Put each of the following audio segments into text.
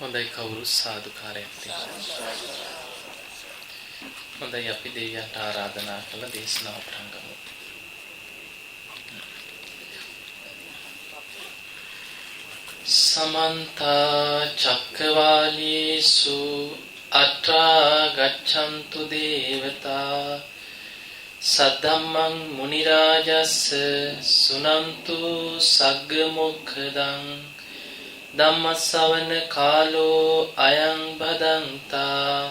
හොඳයි කවුරු සාදුකාරයක් තියෙනවා. හොඳයි අපි දෙවියන්ට ආරාධනා කළ දේශනාව පටන් ගමු. සමන්ත චක්කවාලේසු අත්‍රා ගච්ඡන්තු දේවතා සද්දම්මං මුනි රාජස්ස සුනන්තු සග්ග මොක්ඛදං ධම්මස්සවන කාලෝ අයං බදන්තා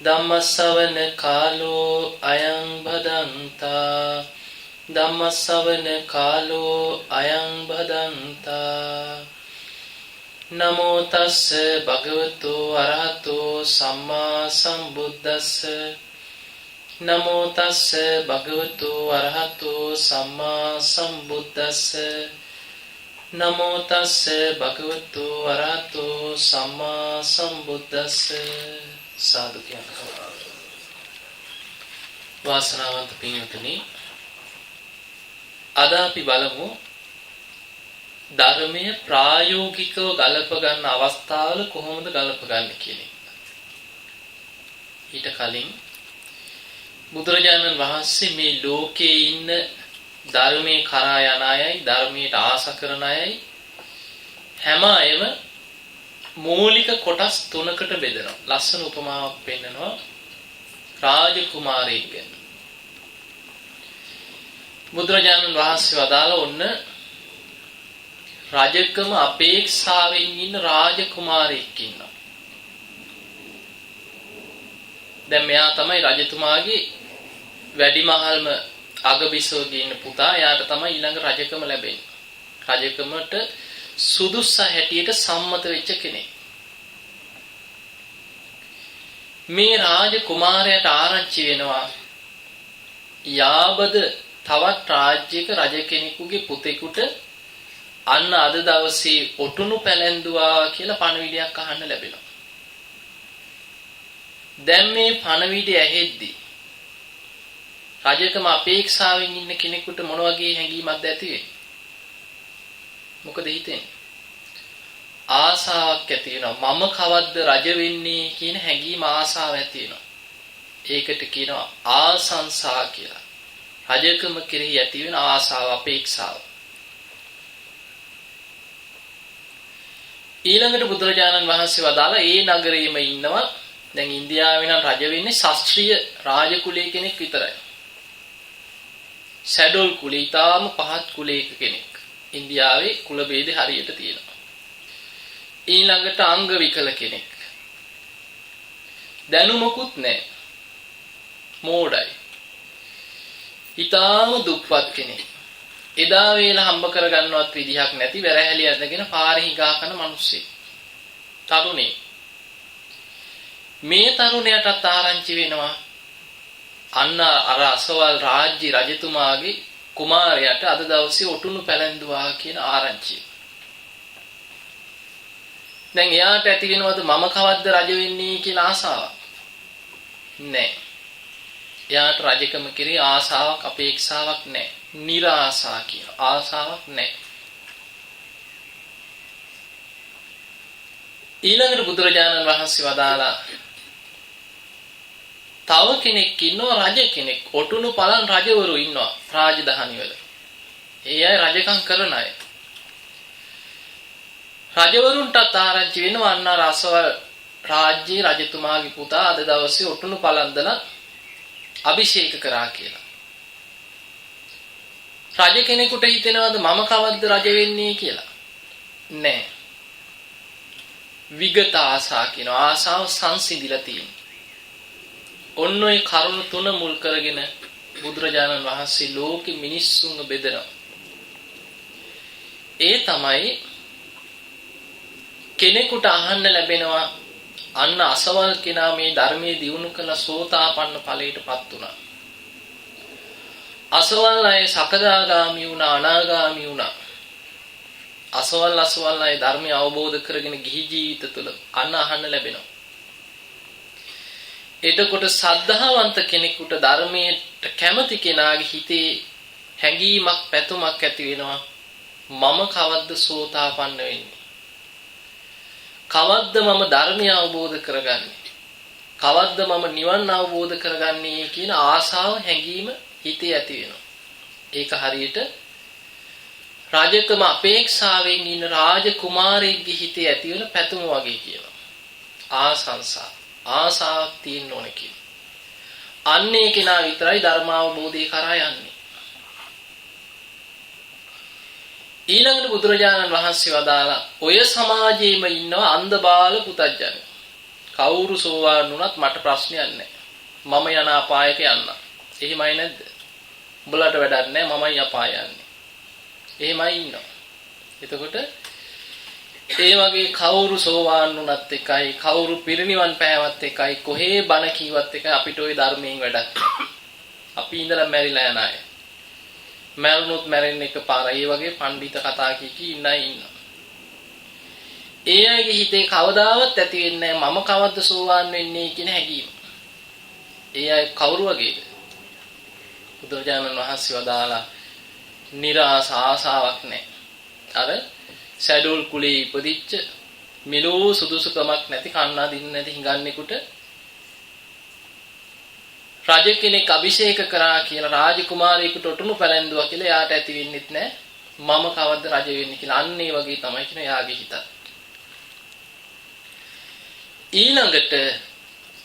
ධම්මස්සවන කාලෝ අයං බදන්තා ධම්මස්සවන කාලෝ අයං බදන්තා නමෝ තස්ස භගවතු අරහතෝ සම්මා සම්බුද්දස්ස නමෝ තස්ස භගවතු අරහතෝ සම්මා සම්බුද්දස්ස නමෝ තස්ස භගවතු අරහතෝ සම්මා සම්බුද්දස්ස සාදු කියනවා. වාසනාවන්ත පින්වතුනි, අද අපි බලමු ධර්මයේ ප්‍රායෝගිකව ගලප ගන්න අවස්ථාවල කොහොමද ගලප ගන්න කියන එක. ඊට කලින් බුදුරජාණන් වහන්සේ මේ ලෝකේ ඉන්න ධර්මයේ කරා යන අයයි ධර්මයට ආස කරන අයයි හැම අයම මූලික කොටස් තුනකට බෙදනවා. ලස්සන උපමාවක් පෙන්නනවා රාජකුමාරයෙක් ගැන. බුදුරජාණන් වහන්සේ වදාළ ඔන්න රජකම අපේක්ෂාවෙන් ඉන්න රාජකුමාරයෙක් ඉන්නවා. දැන් මෙයා තමයි රජතුමාගේ වැඩිමහල්ම අගබිසෝගේ ඉන්න පුතා. එයාට තමයි ඊළඟ රජකම ලැබෙන්නේ. රජකමට සුදුස්ස හැටියට සම්මත වෙච්ච කෙනෙක්. මේ රාජකුමාරයාට ආරංචි වෙනවා යාබද තවත් රාජ්‍යයක රජ කෙනෙකුගේ පුතෙකුට අන්න අද දවසේ ඔටුනු පැලැන්දුවා කියලා පණවිඩයක් අහන්න ලැබෙනවා. දැන් මේ පණවිඩය ඇහෙද්දි රජකම අපේක්ෂාවෙන් ඉන්න කෙනෙකුට මොන වගේ හැඟීමක්ද ඇති වෙන්නේ? මොකද හිතෙන්නේ? ආසාවක් ඇති වෙනවා. මම කවද්ද රජ වෙන්නේ කියන හැඟීම ආසාව ඇති වෙනවා. ඒකට කියනවා ආසංසා කියලා. රජකම කෙරෙහි ඇති වෙන ආසාව, අපේක්ෂාව. ඊළඟට බුදුරජාණන් වහන්සේ වදාලා ඒ නගරයේම ඉන්නවා. දැන් ඉන්දියාවේ නම් රජ වෙන්නේ ශාස්ත්‍රීය රාජ කුලයේ කෙනෙක් විතරයි. සැඩොල් කුලේ ඊටාම පහත් කුලයක කෙනෙක්. ඉන්දියාවේ කුල ભેද හරියට තියෙනවා. ඊළඟට අංග විකල කෙනෙක්. දැනුමකුත් නැහැ. මෝඩයි. ඊටාම දුප්පත් කෙනෙක්. එදා වේල හම්බ කරගන්නවත් විදිහක් නැති වැරහැලි ඇඳගෙන පාරේ හිඟා කන මිනිස්සෙක්. තරුණේ. මේ තරුණයාටත් ආරංචි වෙනවා අන්න අර අසවල් රාජ්‍ය රජතුමාගේ කුමාරයාට අද දවසේ ඔටුනු පැලැන්දුවා කියන ආරංචිය. දැන් එයාට ඇති වෙනවද මම කවද්ද රජ වෙන්නේ කියලා ආසාවක්? නැහැ. එයාට රජකම කෙරේ ආසාවක්, අපේක්ෂාවක් නැහැ. නිරාසා කියන ආසාවක් නැහැ. ඊළඟට බුදුරජාණන් වහන්සේ වදාලා තව කෙනෙක් ඉන්නවා රජ කෙනෙක්. ඔටුනු පලන් රජවරු ඉන්නවා රාජධානි වල. ඒ අය රජකම් කරන අය. රජවරුන්ටත් ආරංචි වෙනවා අන්න රසවල් රාජ්‍යයේ රජතුමාගේ පුතා අද දවසේ ඔටුනු පලන්දලා අභිෂේක කරා කියලා. රජ කෙනෙකුට හිතෙනවද මම කවද්ද රජ වෙන්නේ කියලා? නෑ. විගත ආසා කියන ආසාව සංසිඳිලා තියෙනවා. ඔන්න ඔය කරුණු තුන මුල් කරගෙන බුදුරජාණන් වහන්සේ ලෝකෙ මිනිස්සුන්ව බෙදනවා. ඒ තමයි කෙනෙකුට අහන්න ලැබෙනවා අන්න අසවල් කෙනා මේ ධර්මයේ දියුණු කළ සෝතාපන්න ඵලයටපත් වුණා. අසවල් අය සකදාගාමි වුණා, අනාගාමි වුණා. අසවල් අය ධර්මය අවබෝධ කරගෙන ගිහි ජීවිත තුළ අන්න අහන්න ලැබෙනවා. එතකොට සද්ධාවන්ත කෙනෙකුට ධර්මයට කැමති කෙනාගේ හිතේ හැඟීමක් පැතුමක් ඇති වෙනවා මම කවද්ද සෝතාපන්න වෙන්නේ? කවද්ද මම ධර්මය අවබෝධ කරගන්නේ? කවද්ද මම නිවන් අවබෝධ කරගන්නේ කියන ආසාව හැඟීම හිතේ ඇති වෙනවා. ඒක හරියට රාජකම අපේක්ෂාවෙන් ඉන්න රාජකුමාරයෙක්ගේ හිතේ ඇති වෙන පැතුම වගේ කියනවා. ආසාවක් තියෙන්න ඕන කියන. අන්නේ කෙනා විතරයි ධර්මාවබෝධය කරා යන්නේ. ඊළඟට බුදුරජාණන් වහන්සේ වදාලා ඔය සමාජයේම ඉන්නවා අන්ධබාල පුතඥයෝ. කවුරු සෝවාන් වුණත් මට ප්‍රශ්නයක් නැහැ. මම යන අපායට යන්න. එහෙමයි නැද්ද? උඹලට වැඩක් නැහැ මමයි අපාය යන්නේ. එහෙමයි ඉන්නවා. එතකොට ඒ වගේ කවුරු සෝවාන් වුණත් එකයි කවුරු පිරිනිවන් පෑවත් එකයි කොහේ බණ කීවත් එකයි අපිට ওই ධර්මයෙන් වැඩක්. අපි ඉඳලා මැරිලා යන අය. මැරුණොත් මැරෙන්න එකපාරයි. ඒ වගේ පඬිත කතා කී ඉන්නවා. ඒ අයගේ හිතේ කවදාවත් ඇති වෙන්නේ නැහැ මම කවද්ද සෝවාන් වෙන්නේ කියන හැඟීම. ඒ අය කවුරු වගේද? බුදුරජාණන් වහන්සේ වදාලා නිරාස ආසාවක් නැහැ. අර සැඩෝල් කුලේ ඉපදිච්ච මෙලෝ සුදුසුකමක් නැති කන්නා දින්න නැති හිඟන්නෙකුට රජ කෙනෙක් අභිෂේක කරා කියලා රාජකුමාරයෙකුට ඔටුනු පැලැන්දුවා කියලා යාට ඇති වෙන්නෙත් නැහැ මම කවද්ද රජ වෙන්නේ කියලා. අන්න ඒ වගේ තමයි කියන යාගේ හිත. ඊළඟට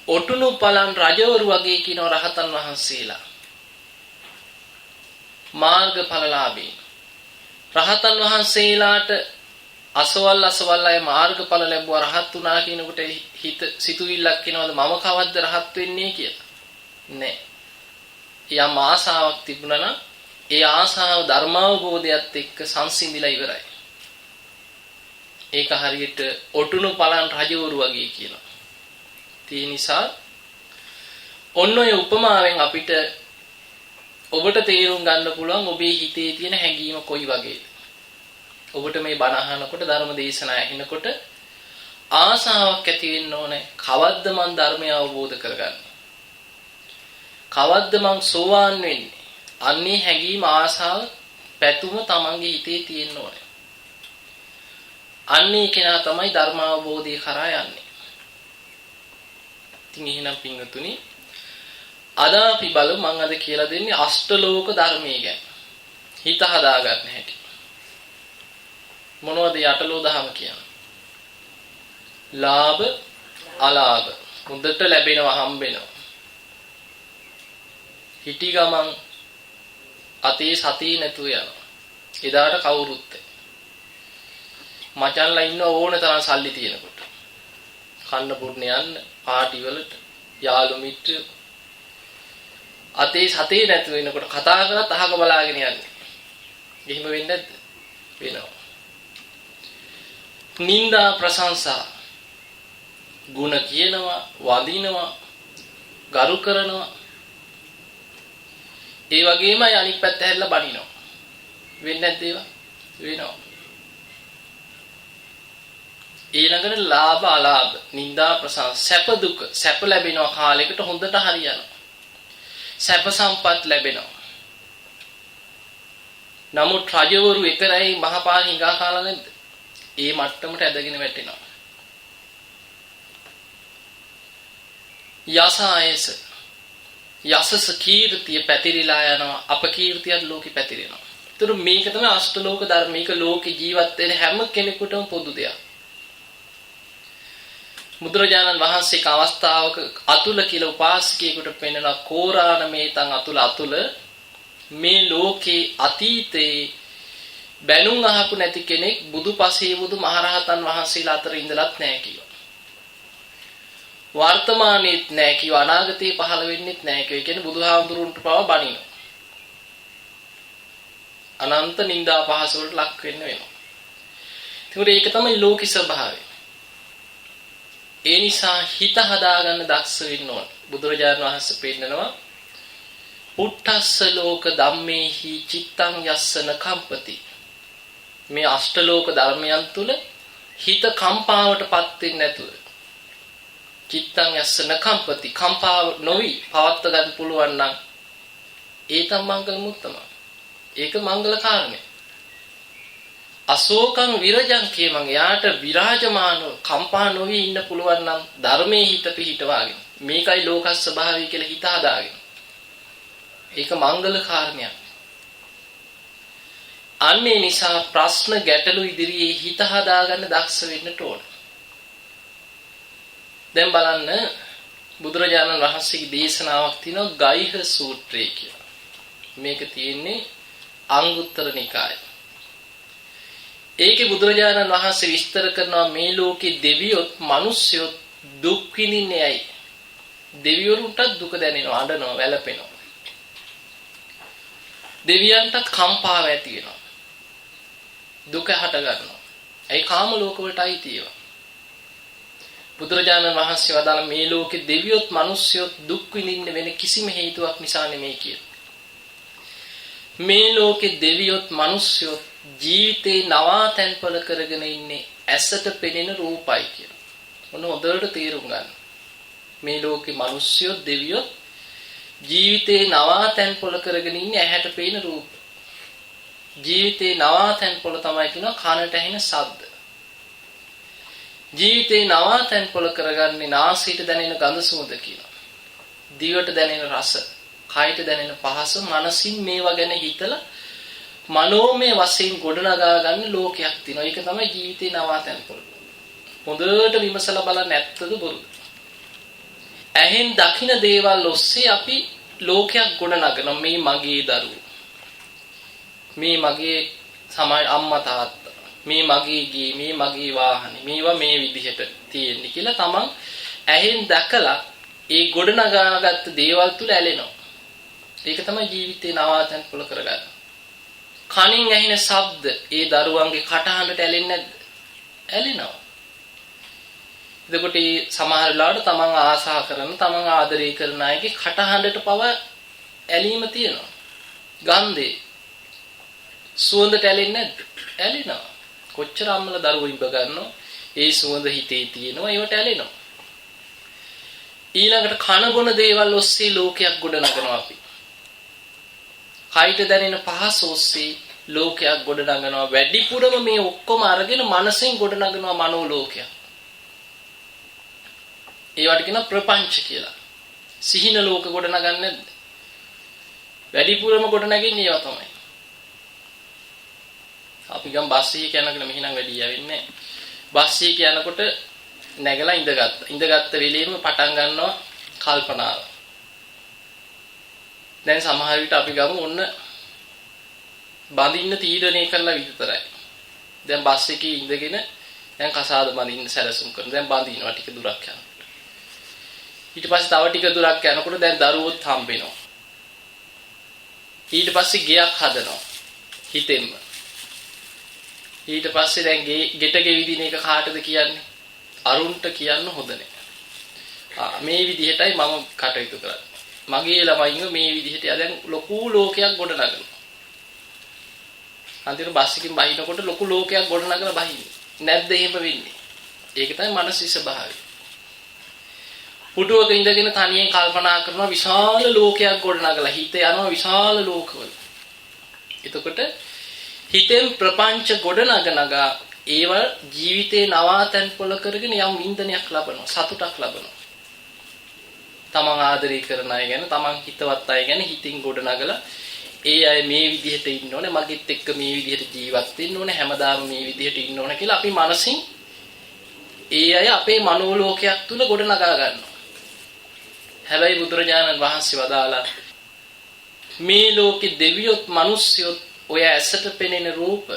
ඔටුනු පලන් රජවරු වගේ කියන රහතන් වහන්සේලා මාර්ගඵලලාභී රහතන් වහන්සේලාට අසවල් අය මාර්ගඵල ලැබුවා රහත් වුණා කියනකොට හිත සිතුවිල්ලක් එනවද මම කවද්ද රහත් වෙන්නේ කියලා? නෑ. යම් ආසාවක් තිබුණා නම් ඒ ආසාව ධර්මාවබෝධයත් එක්ක සංසිඳිලා ඉවරයි. ඒක හරියට ඔටුනු පලන් රජවරු වගේ කියනවා. ඒ නිසා ඔන්න ඔය උපමාවෙන් අපිට ඔබට තේරුම් ගන්න පුළුවන් ඔබේ හිතේ තියෙන හැඟීම කොයි වගේද. ඔබට මේ බණ අහනකොට ධර්ම දේශනා ඇහෙනකොට ආසාවක් ඇති වෙන්න ඕනේ. කවද්ද මං ධර්මය අවබෝධ කරගන්නේ? කවද්ද මං සෝවාන් වෙන්නේ? අන්නේ හැඟීම ආසාව පැතුම තමන්ගේ හිතේ තියෙන්න ඕනේ. අන්නේ කෙනා තමයි ධර්ම අවබෝධය කරා යන්නේ. ඉතින් එහෙනම් පින්වතුනි අද අපි බලමු මම අද කියලා දෙන්නේ අෂ්ටලෝක ධර්මයේ ගැන. හිත හදාගන්න හැටි. මොනවද යටලෝ දහම කියන්නේ? ලාභ අලාභ හොඳට ලැබෙනවා හම්බෙනවා. හිටි ගමන් අතේ සතිය නැතුව යනවා. එදාට කවුරුත් මචන්ලා ඉන්න ඕන තරම් සල්ලි තියෙනකොට. කන්න බොන්න යන්න පාටි වලට යාළු මිත්‍රයෝ අතේ සතිය නැති වෙනකොට කතා කරත් අහක බලාගෙන යන්නේ. එහෙම වෙන්නේ නැද්ද? වෙනවා. නින්දා ප්‍රශංසා ගුණ කියනවා, වදිනවා, ගරු කරනවා. ඒ වගේමයි අනිත් පැත්ත හැරිලා බනිනවා. වෙන්නේ නැද්ද ඒවා? වෙනවා. ඊළඟට ලාභ අලාභ, නින්දා ප්‍රශංසා, සැප දුක, සැප ලැබෙනවා කාලයකට හොඳට හරියනවා. සැප සම්පත් ලැබෙනවා. නමුත් රජවරු එකරයි මහපාල හිඟා කාලා නැද්ද? ඒ මට්ටමට ඇදගෙන වැටෙනවා. යසස කීර්තිය පැතිරිලා යනවා. අපකීර්තියත් ලෝකෙ පැතිරෙනවා. ඒතර මේක තමයි අෂ්ටලෝක ධර්ම. මේක ලෝකේ ජීවත් වෙන හැම කෙනෙකුටම පොදු දෙයක්. බුදුරජාණන් වහන්සේක අවස්ථාවක අතුල කියලා උපාසකයෙකුට පෙන්වන කෝරාණ මේතන් අතුල මේ ලෝකේ අතීතේ බැනුම් අහපු නැති කෙනෙක් බුදුපසේ බුදු මහරහතන් වහන්සේලා අතර ඉඳලත් නැහැ කිව්වා. වර්තමානයේත් නැහැ කිව්වා. අනාගතේ පහළ වෙන්නෙත් නැහැ කිව්වා. ඒ කියන්නේ බුදුහාමුදුරුන්ට පව බණිනවා. අනන්ත නිന്ദා පහස වලට ලක් වෙන්න වෙනවා. ඒක තමයි ලෝකී ස්වභාවය. ඒ නිසා හිත හදාගන්න දක්ෂ වෙන්න ඕන. බුදුරජාණන් වහන්සේ පෙන්නනවා පුට්ඨස්ස ලෝක ධම්මේහි චිත්තං යස්සන කම්පති. මේ අෂ්ටලෝක ධර්මයන් තුල හිත කම්පාවටපත් වෙන්නේ නැතුව චිත්තං යස්සන කම්පති කම්පාව නොවි පවත්ව ගන්න පුළුවන් නම් ඒ තම මංගල මුත්තම. ඒක මංගල කාරණේ. අශෝකං විරජං කියමන් යාට විරාජමාන කම්පා නොවි ඉන්න පුළුවන් නම් ධර්මයේ හිත පිහිටවාගෙන මේකයි ලෝක ස්වභාවය කියලා හිත හදාගෙන ඒක මංගල කාරණයක්. අන්නේ නිසා ප්‍රශ්න ගැටලු ඉදිරියේ හිත හදාගන්න දක්ෂ වෙන්න ඕන. දැන් බලන්න බුදුරජාණන් වහන්සේගේ දේශනාවක් තියෙනවා ගයිහ සූත්‍රය කියලා. මේක තියෙන්නේ අංගුත්තර නිකායේ. ඒකේ බුදුරජාණන් වහන්සේ විස්තර කරනවා මේ ලෝකේ දෙවියොත් මිනිස්සුයොත් දුක් විඳින්නේ ඇයි? දෙවිවරුන්ට දුක දැනෙනවා, අඬනවා, වැළපෙනවා. දෙවියන්ට කම්පාව ඇති වෙනවා. දුක හට ගන්නවා. ඒ කාම ලෝක වලටයි තියෙනවා. බුදුරජාණන් වහන්සේ වදාළ මේ ලෝකේ දෙවියොත් මිනිස්සුයොත් දුක් විඳින්න වෙන කිසිම හේතුවක් නිසා නෙමෙයි කියලා. මේ ලෝකේ දෙවියොත් මිනිස්සුයොත් ජීවිතේ නවාතැන්පල කරගෙන ඉන්නේ ඇසට පෙනෙන රූපයි කියලා. මොන හොඳට තේරුම් ගන්න. මේ ලෝකේ මිනිස්සුයොත් දෙවියොත් ජීවිතේ නවාතැන්පල කරගෙන ඉන්නේ ඇහැට පෙනෙන රූප. ජීවිතේ නවාතැන්පල තමයි කියනවා කනට ඇහෙන ශබ්ද. ජීවිතේ නවාතැන්පල කරගන්නේ නාසයට දැනෙන ගඳ සුවඳ කියනවා. දිවට දැනෙන රස, කයට දැනෙන පහස, මනසින් මේවා ගැන හිතලා මනෝමය වශයෙන් ගොඩනගා ගන්න ලෝකයක් තියෙනවා. ඒක තමයි ජීවිතේ නවාතැන්පල. හොඳට විමසලා බලන්න ඇත්තද බොරුද? ඇහෙන් දකින දේවල් ඔස්සේ අපි ලෝකයක් ගොඩනගනවා. මේ මගේ දරුවෝ. මේ මගේ සමාජ අම්මා තාත්තා. මේ මගේ ගේ, මේ මගේ වාහනේ. මේවා මේ විදිහට තියෙන්නේ කියලා තමන් ඇහෙන් දැකලා ඒ ගොඩනගාගත්ත දේවල් තුල ඇලෙනවා. ඒක තමයි ජීවිතේ නවාතැන්පල කරගන්නේ. කනින් ඇහෙන ශබ්ද ඒ දරුවන්ගේ කටහඬට ඇලෙන්නේ නැද්ද? ඇලෙනවා. එතකොට මේ සමහර වෙලාවට තමන් ආසා කරන, තමන් ආදරය කරන අයගේ කටහඬට පව ඇලීම තියෙනවා. ගන්ධේ සුවඳට ඇලෙන්නේ නැද්ද? ඇලෙනවා. කොච්චර අම්මලා දරුවෝ ඉඹ ගන්නෝ ඒ සුවඳ හිතේ තියෙනවා ඒවට ඇලෙනවා. ඊළඟට කන බොන දේවල් ඔස්සේ ලෝකයක් ගොඩනගනවා අපි. කයිට දැනෙන පහස ඔස්සේ ලෝකයක් ගොඩනගනවා. වැඩිපුරම මේ ඔක්කොම අරගෙන මනසෙන් ගොඩනගනවා මනෝ ලෝකයක්. ඒවට කියනවා ප්‍රපංච කියලා. සිහින ලෝක ගොඩනගන්නේ නැද්ද? වැඩිපුරම ගොඩනගන්නේ ඒවා තමයි. අපි ගම් බස් එකේ යනකොට මෙහිනම් වැඩි යවෙන්නේ නැහැ. බස් එකේ යනකොට නැගලා ඉඳගත්තා. ඉඳගත්ත වෙලෙම පටන් ගන්නවා කල්පනාව. දැන් සමහර විට අපි ගමු ඔන්න බඳින්න තීරණය කරලා විතරයි. දැන් බස් එකේ ඉඳගෙන දැන් කසාද බඳින්න සැලසුම් කරනවා. දැන් බඳිනවා ටික දුරක් යනකොට. ඊට පස්සේ තව ටික දුරක් යනකොට දැන් දරුවොත් හම්බෙනවා. ඊට පස්සේ ගෙයක් හදනවා. හිතෙන්ම. ඊට පස්සේ දැන් ගෙට ගෙවිදින එක කාටද කියන්නේ? අරුන්ට කියන්න හොඳ නැහැ. මේ විදිහටයි මම කටයුතු කරන්නේ. මගේ ළමයින්ව මේ විදිහට දැන් ලොකු ලෝකයක් ගොඩනගනවා. අන්තිමට බස් එකකින් බහිනකොට ලොකු ලෝකයක් ගොඩනගලා බහින්නේ. නැද්ද එහෙම වෙන්නේ? ඒක තමයි මානසික ස්වභාවය. පුටුවක ඉඳගෙන තනියෙන් කල්පනා කරනවා විශාල ලෝකයක් ගොඩනගලා හිත යනවා විශාල ලෝකවල. එතකොට හිතෙන් ප්‍රපංච ගොඩනගනගා ඒව ජීවිතේ නවාතැන්පොළ කරගෙන යම් වින්දනයක් ලබනවා, සතුටක් ලබනවා. තමන් ආදරය කරන අය ගැන, තමන් හිතවත් අය ගැන හිතින් ගොඩනගලා ඒ අය මේ විදිහට ඉන්න ඕනේ, මගෙත් එක්ක මේ විදිහට ජීවත් වෙන්න ඕනේ, හැමදාම මේ විදිහට ඉන්න ඕනේ කියලා අපි මනසින් ඒ අය අපේ මනෝලෝකයක් තුල ගොඩනගා ගන්නවා. හැබැයි බුදුරජාණන් වහන්සේ වදාලා මේ ලෝකේ දෙවියොත් මිනිස්සුයොත් ඔය ඇසට පෙනෙන රූප,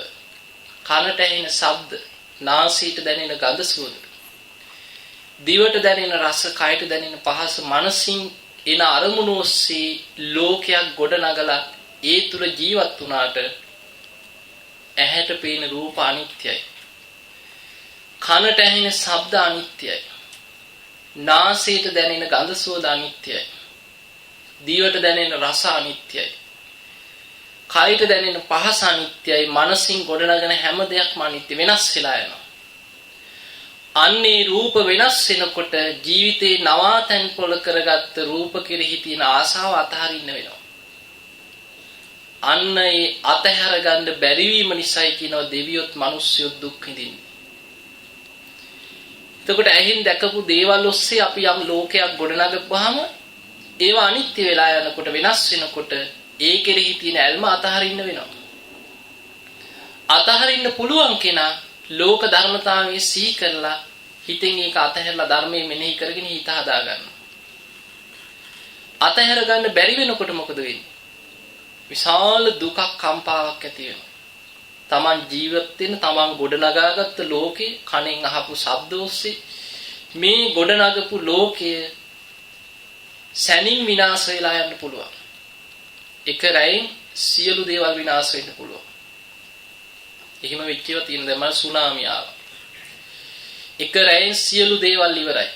කනට ඇහෙන ශබ්ද, නාසයට දැනෙන ගඳ සුවඳ, දිවට දැනෙන රස, කයට දැනෙන පහස, මනසින් එන අරමුණු ඔස්සේ ලෝකයක් ගොඩනගලා ඒ තුල ජීවත් වුණාට ඇහැට පේන රූප අනිත්‍යයි. කනට ඇහෙන ශබ්ද අනිත්‍යයි. නාසයට දැනෙන ගඳ සුවඳ අනිත්‍යයි. දිවට දැනෙන රස අනිත්‍යයි. කයට දැනෙන පහස අනිත්‍යයි. මනසින් ගොඩනගෙන හැම දෙයක්ම අනිත්‍ය වෙනස් වෙලා යනවා. අන්නේ රූප වෙනස් වෙනකොට ජීවිතේ නවාතැන්පොළ කරගත්ත රූප කෙරෙහි තියෙන ආසාව අතහරින්න වෙනවා. අන්න ඒ අතහැර ගන්න බැරි වීම නිසායි කියනවා දෙවියොත් මිනිස්සුත් දුක් විඳින්නේ. එතකොට ඇහින් දැකපු දේවල් ඔස්සේ අපි යම් ලෝකයක් ගොඩනගපුවාම ඒවා අනිත්‍ය වෙලා යනකොට වෙනස් වෙනකොට ඒ කෙරෙහි තියෙන ඇල්ම අතහරින්න වෙනවා. අතහරින්න පුළුවන් කෙනා ලෝක ධර්මතාවයේ සිහි කරලා හිතෙන් ඒක අතහැරලා ධර්මයේ මෙනෙහි කරගෙන හිත හදා ගන්නවා. අතහැර ගන්න බැරි වෙනකොට මොකද වෙන්නේ? විශාල දුකක් කම්පාවක් ඇති වෙනවා. Taman ජීවත් වෙන Taman ගොඩනගාගත්ත ලෝකේ කණෙන් අහපු ශබ්ද ඔස්සේ මේ ගොඩනගපු ලෝකය සැනින් විනාශ වෙලා යන්න පුළුවන්. එක රැයින් සියලු දේවල් විනාශ වෙන්න පුළුවන්. එහෙම වෙච්ච ඒවා තියෙන දැන් මම සුනාමි ආවා. එක රැයින් සියලු දේවල් ඉවරයි.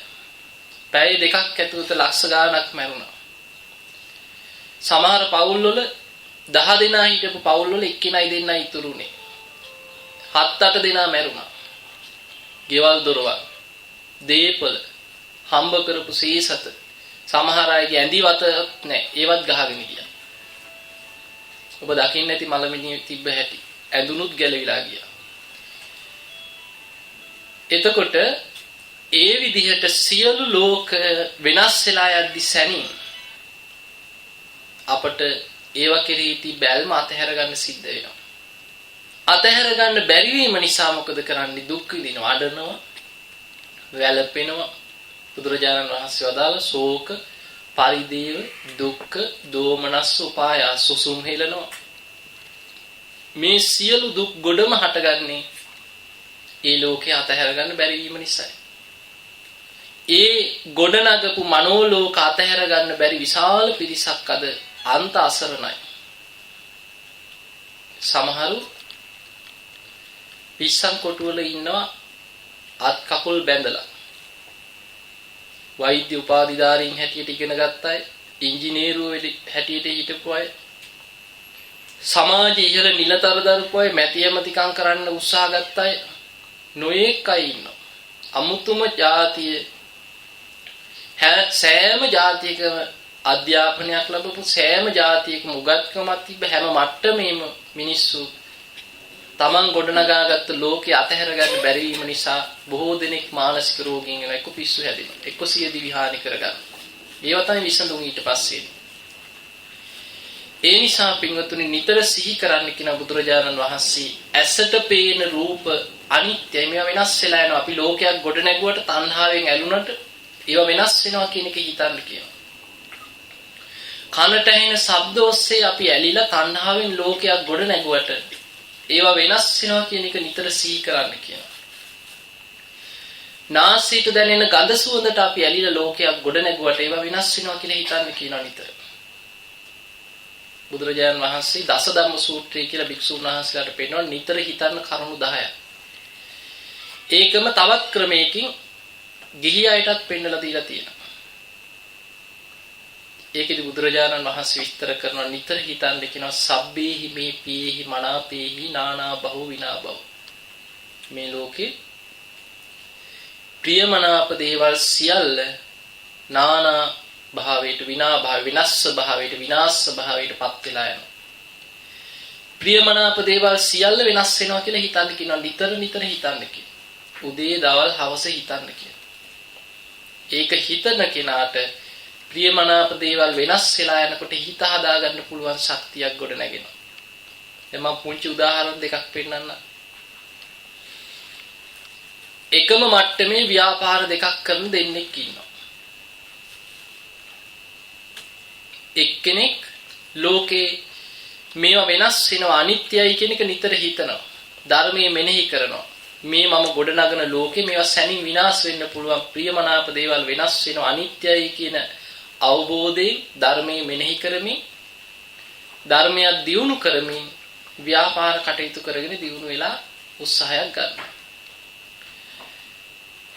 පැය දෙකක් ඇතුළත ලක්ෂ ගාණක් මැරුණා. සමහර පවුල් වල 10 දෙනා හිටපු පවුල් වල එක්කෙනයි දෙන්නයි ඉතුරුනේ. 7-8 දෙනා මැරුණා. ගෙවල් දොරවල්, දීපල, හම්බ කරපු සීසත, සමහර අයගේ ඇඳිවත නැහැ. ඒවත් ගහගෙන ගියා. ඔබ දකින්න ඇති මලමිණිය තිබ්බ හැටි. ඇඳුනුත් ගැලවිලා ගියා. එතකොට ඒ විදිහට සියලු ලෝක වෙනස් වෙලා යද්දි සැනින් අපට ඒව කෙරෙහි තිබ්බ බැල්ම අතහැර ගන්න සිද්ධ වෙනවා. අතහැර ගන්න බැරි වීම නිසා මොකද කරන්නේ? දුක් විඳිනවා, අඬනවා, වැළපෙනවා. බුදුරජාණන් වහන්සේ වදාළ ශෝක, පරිදේව, දුක්ඛ, දෝමනස්ස, උපායාස සුසුම් හෙලනවා. මේ සියලු දුක් ගොඩම හටගන්නේ ඒ ලෝකේ අතහැර ගන්න බැරි වීම නිසායි. ඒ ගොඩනගපු මනෝලෝක අතහැර ගන්න බැරි විශාල පිරිසක් අද අන්ත අසරණයි. සමහරු පිස්සන් කොටුවල ඉන්නවා අත් කකුල් බැඳලා. වෛද්‍ය උපාධිධාරීන් හැටියට ඉගෙන ගත්ත අය, ඉංජිනේරුවෝ හැටියට හිටපු අය, සමාජයේ ඉහළ නිලතර දරපු අය, මැතියමතිකම් කරන්න උත්සාහ ගත්ත අය නොඑක අය ඉන්නවා. අමුතුම ජාතිය සෑම ජාතියකම අධ්‍යාපනයක් ලැබපු සෑම ජාතියකම උගත්කමක් තිබ්බ හැම මට්ටමේම මිනිස්සු තමන් ගොඩනගාගත්ත ලෝකේ අතහැර ගන්න බැරි වීම නිසා බොහෝ දෙනෙක් මානසික රෝගීන් වෙනවා. එක්ක පිස්සු හැදෙනවා. එක්ක සියදිවි හානි කරගන්නවා. ඒවා තමයි විසඳුම් ඊට පස්සේ. ඒ නිසා පින්වතුනි නිතර සිහි කරන්න කියන බුදුරජාණන් වහන්සේ ඇසට පේන රූප අනිත්‍යයි. මේවා වෙනස් වෙලා යනවා. අපි ලෝකයක් ගොඩ නැගුවට තණ්හාවෙන් ඇලුනට ඒවා වෙනස් වෙනවා කියන එක හිතන්න කියනවා. කනට ඇහෙන ශබ්ද ඔස්සේ අපි ඇලිලා තණ්හාවෙන් ලෝකයක් ගොඩ නැගුවට ඒවා වෙනස් වෙනවා කියන එක නිතර සිහි කරන්න කියනවා. නාසයට දැනෙන ගඳ සුවඳට අපි ඇලිලා ලෝකයක් ගොඩ නැගුවට ඒවා වෙනස් වෙනවා කියලා හිතන්න කියනවා නිතර. බුදුරජාණන් වහන්සේ දසධම්ම සූත්‍රය කියලා භික්ෂුන් වහන්සේලාට පෙන්නන නිතර හිතන්න කරුණු 10ක්. ඒකම තවත් ක්‍රමයකින් ගිහි අයටත් පෙන්නලා දීලා තියෙනවා. ඒකෙදි බුදුරජාණන් වහන්සේ විස්තර කරනවා නිතර හිතන්න කියනවා සබ්බේහි මේ පීහි මනාපේහි නානා බහු විනා බහු. මේ ලෝකේ ප්‍රියමනාප දේවල් සියල්ල නානා භාවයට විනා භාව විනස්ස භාවයට විනාශ භාවයට පත් වෙලා යනවා. ප්‍රියමනාප දේවල් සියල්ල වෙනස් වෙනවා කියලා හිතන්න කියනවා නිතර නිතර හිතන්න කියනවා. උදේ දවල් හවස හිතන්න කියනවා. ඒක හිතන කෙනාට ප්‍රියමනාප දේවල් වෙනස් වෙලා යනකොට හිත හදාගන්න පුළුවන් ශක්තියක් ගොඩ නැගෙනවා. දැන් මම පුංචි උදාහරණ දෙකක් පෙන්නන්නම්. එකම මට්ටමේ ව්‍යාපාර දෙකක් කරන දෙන්නෙක් ඉන්නවා. එක්කෙනෙක් ලෝකේ මේවා වෙනස් වෙනවා අනිත්‍යයි කියන එක නිතර හිතනවා. ධර්මයේ මෙනෙහි කරනවා. මේ මම ගොඩනගන ලෝකේ මේවා සැනින් විනාශ වෙන්න පුළුවන් ප්‍රියමනාප දේවල් වෙනස් වෙනවා අනිත්‍යයි කියන අවබෝධයෙන් ධර්මයේ මෙනෙහි කරමින් ධර්මයක් දියුණු කරමින් ව්‍යාපාර කටයුතු කරගෙන දියුණු වෙලා උත්සාහයක් ගන්නවා.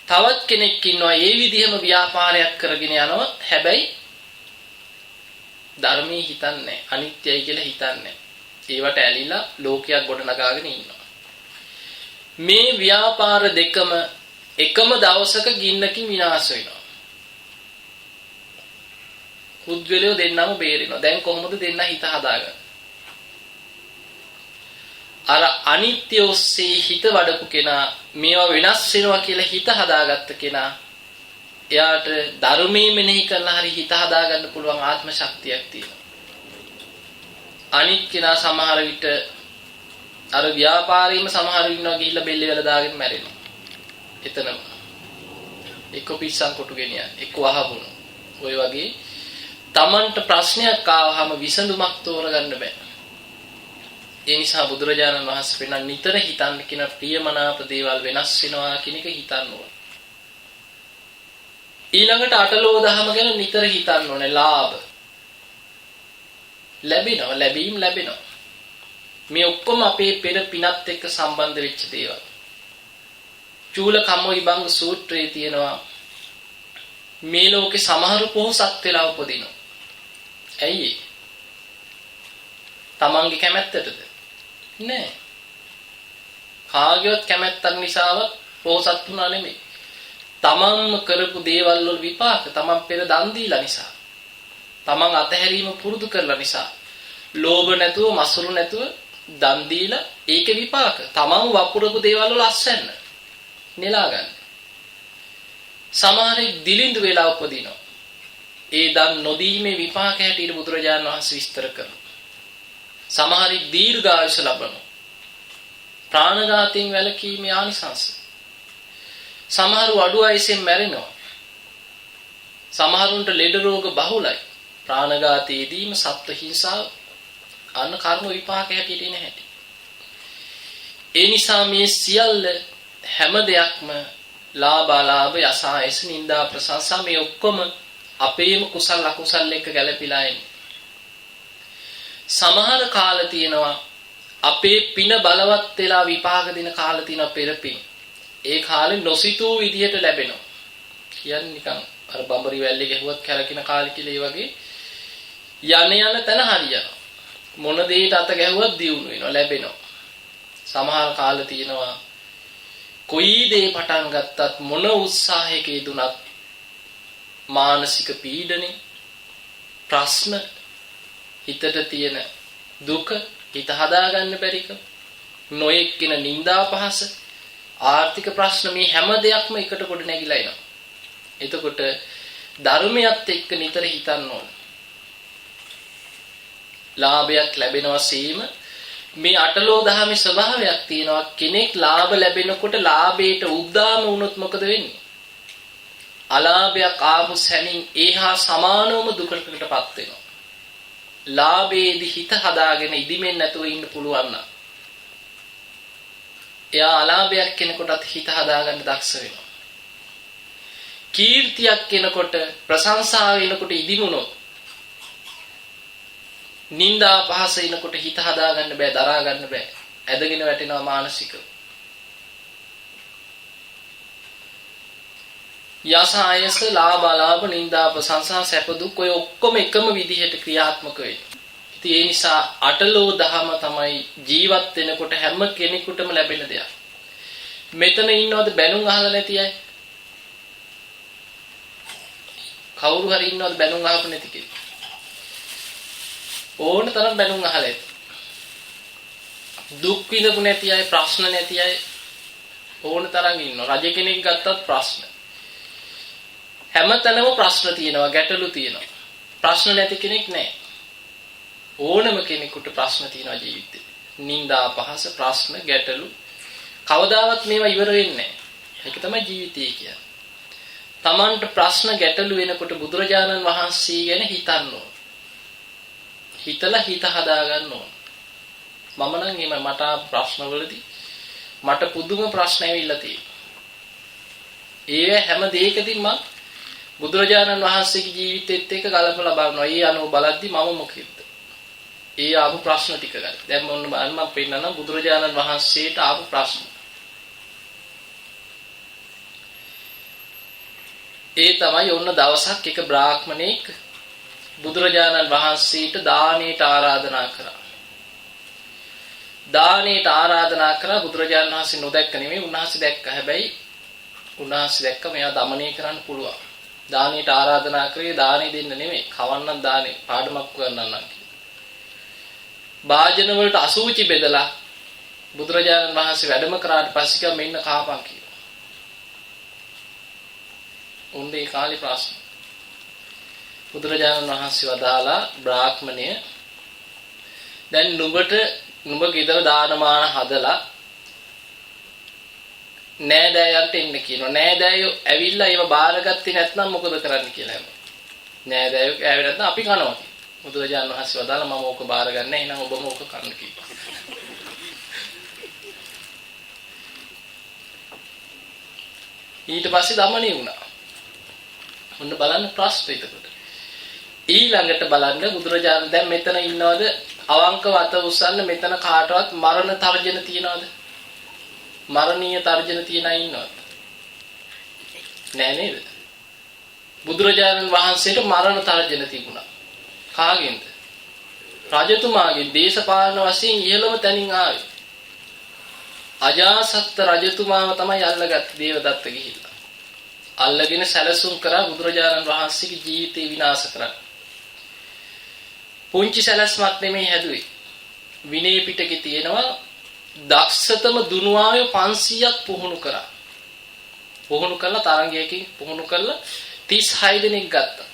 තවත් කෙනෙක් ඉන්නවා ඒ විදිහම ව්‍යාපාරයක් කරගෙන යනවා. හැබැයි ධර්මයේ හිතන්නේ අනිත්‍යයි කියලා හිතන්නේ. ඒවට ඇලිලා ලෝකයක් ගොඩනගාගෙන ඉන්නවා. මේ ව්‍යාපාර දෙකම එකම දවසක ගින්නකින් විනාශ වෙනවා. පුද්ගලයෝ දෙන්නම බේරෙනවා. දැන් කොහොමද දෙන්න හිත හදාගන්නේ? අර අනිත්‍ය ඔස්සේ හිත වඩපු කෙනා මේවා වෙනස් වෙනවා කියලා හිත හදාගත්ත කෙනා එයාට ධර්මයේ මෙනෙහි කරලා හරි හිත හදාගන්න පුළුවන් ආත්ම ශක්තියක් තියෙනවා. අනිත් කෙනා සමහර විට අර ව්‍යාපාරීම සමහර ඉන්නවා ගිහිල්ලා බෙල්ල වල දාගෙන මැරෙනවා. එතනම එක්ක පිස්සන් කොටු ගෙනියන එක්ක වහවුණු. ඔය වගේ Tamanට ප්‍රශ්නයක් ආවහම විසඳුමක් තෝරගන්න බෑ. ඒ නිසා බුදුරජාණන් වහන්සේ වෙන නිතර හිතන්න කියන ප්‍රියමනාප දේවල් වෙනස් වෙනවා කියන එක හිතන්න ඕන. ඊළඟට අටලෝ දහම ගැන නිතර හිතන්න ඕනේ. ලාභ ලැබෙනවා, ලැබීම් ලැබෙනවා. මේ ඔක්කොම අපේ පෙර පිනත් එක්ක සම්බන්ධ වෙච්ච දේවල්. චූල කම්මවිභංග සූත්‍රයේ තියෙනවා මේ ලෝකේ සමහර පොහොසත් වෙලා උපදිනවා. ඇයි ඒ? තමන්ගේ කැමැත්තටද? නෑ. කාගේවත් කැමැත්තක් නිසාවත් පොහොසත් වුණා නෙමෙයි. තමන්ම කරපු දේවල් වල විපාක තමන් පෙර දන් දීලා නිසා. තමන් අතහැරීම පුරුදු කරලා නිසා. ලෝභ නැතුව, මසුරු නැතුව දන් දීලා ඒකේ විපාක තමන් වපුරපු දේවල් වල අස්වැන්න නෙලා ගන්න. සමහරෙක් දිලිඳු වෙලා උපදිනවා. ඒ දන් නොදීමේ විපාක හැටියට බුදුරජාණන් වහන්සේ විස්තර කරනවා. සමහරෙක් දීර්ඝායුෂ ලබනවා. ප්‍රාණඝාතයෙන් වැළකීමේ ආනිසංස. සමහරු අඩු ආයුෂෙන් මැරෙනවා. සමහරුන්ට ලෙඩ රෝග බහුලයි. ප්‍රාණඝාතයේදීම සත්ත්ව හිංසාව අන්න කර්ම විපාක හැටියට එන හැටි. ඒ නිසා මේ සියල්ල හැම දෙයක්ම ලාභාලාභ යසායස නිന്ദා ප්‍රශංසා මේ ඔක්කොම අපේම කුසල අකුසල එක්ක ගැලපිලා එන්නේ. සමහර කාල තියෙනවා අපේ පින බලවත් වෙලා විපාක දෙන කාල තියෙනවා පෙරපින්. ඒ කාලේ නොසිතූ විදියට ලැබෙනවා. කියන්නේ නිකන් අර බඹරි වැල්ලේ ගැහුවත් කැරකින කාලෙ කියලා ඒ වගේ යන තැන හරියනවා. මොන දෙයකට අත ගැහුවත් දියුණු වෙනවා ලැබෙනවා. සමහර කාල තියෙනවා කොයි දේ පටන් ගත්තත් මොන උත්සාහයක යෙදුනත් මානසික පීඩනේ ප්‍රශ්න හිතට තියෙන දුක හිත හදාගන්න බැරිකම නොයෙක් කින නිന്ദා පහස ආර්ථික ප්‍රශ්න මේ හැම දෙයක්ම එකට කොට නැగిලා එනවා. එතකොට ධර්මයත් එක්ක නිතර හිතන්න ඕන. ලාභයක් ලැබෙනවා සීම මේ අටලෝ දහමේ ස්වභාවයක් තියෙනවා. කෙනෙක් ලාභ ලැබෙනකොට ලාභයට උද්දාම වුණොත් මොකද වෙන්නේ? අලාභයක් ආපු සැනින් ඒහා සමානවම දුකකටපත් වෙනවා. ලාභයේදී හිත හදාගෙන ඉදිමෙන් නැතුව ඉන්න පුළුවන් නම් එයා අලාභයක් කෙනෙකුටත් හිත හදාගන්න දක්ෂ වෙනවා. කීර්තියක් කෙනෙකුට ප්‍රශංසාව වෙනකොට ඉදිමුණොත් නිന്ദා පහස එනකොට හිත හදාගන්න බෑ, දරා ගන්න බෑ. ඇදගෙන වැටෙනවා මානසිකව. යසායස ලාභ අලාභ නිന്ദා ප්‍රශංසා සැප දුක් ඔය ඔක්කොම එකම විදිහට ක්‍රියාත්මක වෙනවා. ඉතින් ඒ නිසා අටලෝ දහම තමයි ජීවත් වෙනකොට හැම කෙනෙකුටම ලැබෙන දෙයක්. මෙතන ඉන්නවද බැනුම් අහලා නැති අය? කවුරු හරි ඉන්නවද බැනුම් අහපු නැති කෙනෙක්? ඕන තරම් බැනුම් අහලා ඇති. දුක් විඳපු නැති අය, ප්‍රශ්න නැති අය ඕන තරම් ඉන්නවා. රජ කෙනෙක් ගත්තත් ප්‍රශ්න. හැමතැනම ප්‍රශ්න තියෙනවා, ගැටලු තියෙනවා. ප්‍රශ්න නැති කෙනෙක් නැහැ. ඕනම කෙනෙකුට ප්‍රශ්න තියෙනවා ජීවිතේ. නිന്ദා පහස, ප්‍රශ්න, ගැටලු කවදාවත් මේවා ඉවර වෙන්නේ නැහැ. ඒක තමයි ජීවිතය කියන්නේ. Tamanට ප්‍රශ්න ගැටලු වෙනකොට බුදුරජාණන් වහන්සේ ගැන හිතන්න ඕන. හිතලා හිත හදා ගන්න ඕන. මම නම් එහෙම මට ප්‍රශ්නවලදී මට පුදුම ප්‍රශ්න ඇවිල්ලා තියෙනවා. ඒ හැම දෙයකදීම මම බුදුරජාණන් වහන්සේගේ ජීවිතෙත් එක්ක ගලපලා බලනවා. ඒ අනුව බලද්දි මම මොකෙද්ද? ඒ ආපු ප්‍රශ්න ටික ගන්න. දැන් මොන්න මම පෙන්නනවා බුදුරජාණන් වහන්සේට ආපු ප්‍රශ්න. ඒ තමයි ඔන්න දවසක් එක බ්‍රාහ්මණෙක් බුදුරජාණන් වහන්සේට දානයට ආරාධනා කරා. දානයට ආරාධනා කරා බුදුරජාණන් වහන්සේ නොදැක්ක නෙමෙයි උන්වහන්සේ දැක්ක. හැබැයි උන්වහන්සේ දැක්ක මෙයා দমনය කරන්න පුළුවන්. දානයට ආරාධනා කරේ දානෙ දෙන්න නෙමෙයි, කවන්නක් දානේ පාඩමක් කරන්නන්නම් කියලා. භාජන වලට අසූචි බෙදලා බුදුරජාණන් වහන්සේ වැඩම කරාට පස්සේ කිව්වා මෙන්න කාපන් කියලා. උන්ගේ කාලේ ප්‍රශ්න. බුදුරජාණන් වහන්සේ වදාලා බ්‍රාහ්මණය දැන් නුඹ ගෙදර දානමාන හදලා නෑදෑයන්ට එන්න කියනවා. නෑදෑයෝ ඇවිල්ලා ඒව බාරගත්තේ නැත්නම් මොකද කරන්න කියලා හැම. නෑදෑයෝ ඇවිත් නැත්නම් අපි කනවා. බුදුරජාණන් වහන්සේ වදාලා මම ඕක බාරගන්නේ නැහැ. එහෙනම් ඔබම ඕක කන්න කිව්වා. ඊට පස්සේ දමණේ වුණා. ඔන්න බලන්න ප්‍රශ්න එතකොට. ඊළඟට බලන්න බුදුරජාණන් දැන් මෙතන ඉන්නවද අවංකව අත උස්සන්න මෙතන කාටවත් මරණ තර්ජන තියනවද? මරණීය තර්ජන තියන අය ඉන්නවද? නෑ නේද? බුදුරජාණන් වහන්සේට මරණ තර්ජන තිබුණා. කාගෙන්ද? රජතුමාගෙන්. දේශපාලන වශයෙන් ඉහළම තැනින් ආවේ. අජාසත් රජතුමාව තමයි අල්ලගත්තේ දේවදත්ත ගිහිල්ලා. අල්ලගෙන සැලසුම් කරා බුදුරජාණන් වහන්සේගේ ජීවිතේ විනාශ කරන්න. පුංචි සැලැස්මක් නෙමෙයි හැදුවේ. විනය පිටකේ තියෙනවා දක්ෂතම දුනුවායෝ 500ක් පුහුණු කරා. පුහුණු කළා තරංගයකින් පුහුණු කළා 36 දෙනෙක් ගත්තා.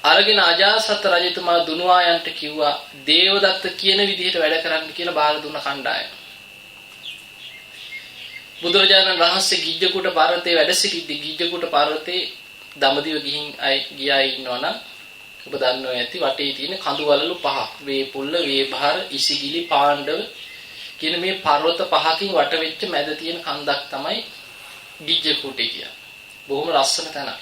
අරගෙන අජාසත් රජතුමා දුනුවායන්ට කිව්වා දේවදත්ත කියන විදිහට වැඩ කරන්න කියලා බාර දුන්න කණ්ඩායම. බුදුරජාණන් වහන්සේ ගිජ්ජකුට පර්වතේ වැඩ සිටිද්දී ගිජ්ජකුට පර්වතේ දඹදිව ගිහින් ගියා ඉන්නවනම් ඔබ දන්නවා ඇති වටේ තියෙන කඳු වලලු පහක් වේපුල්ල වේභාර ඉසිගිලි පාණ්ඩව කියන මේ පර්වත පහකින් වට වෙච්ච මැද තියෙන කන්දක් තමයි ගිජ්ජකුටේ කියන්නේ. බොහොම ලස්සන තැනක්.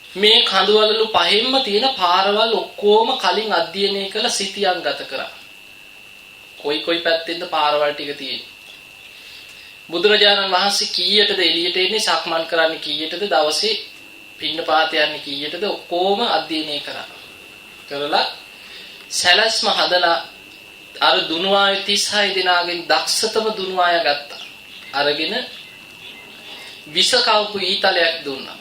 මේ කඳු වලලු පහෙන්ම තියෙන පාරවල් ඔක්කොම කලින් අධ්‍යයනය කළ සිටියන් ගත කරා. කොයි පැත්තෙන්ද පාරවල් ටික තියෙන්නේ? බුදුරජාණන් වහන්සේ කීයටද එළියට එන්නේ සක්මන් කරන්නේ කීයටද දවසේ පින්නපාත යන්නේ කීයටද ඔක්කොම අධ්‍යයනය කරා. කරලා සැලැස්ම හදලා අර දුනුවාය 36 දෙනාගෙන් දක්ෂතම දුනුවාය ගත්තා. අරගෙන විස කවපු ඊතලයක් දුන්නා.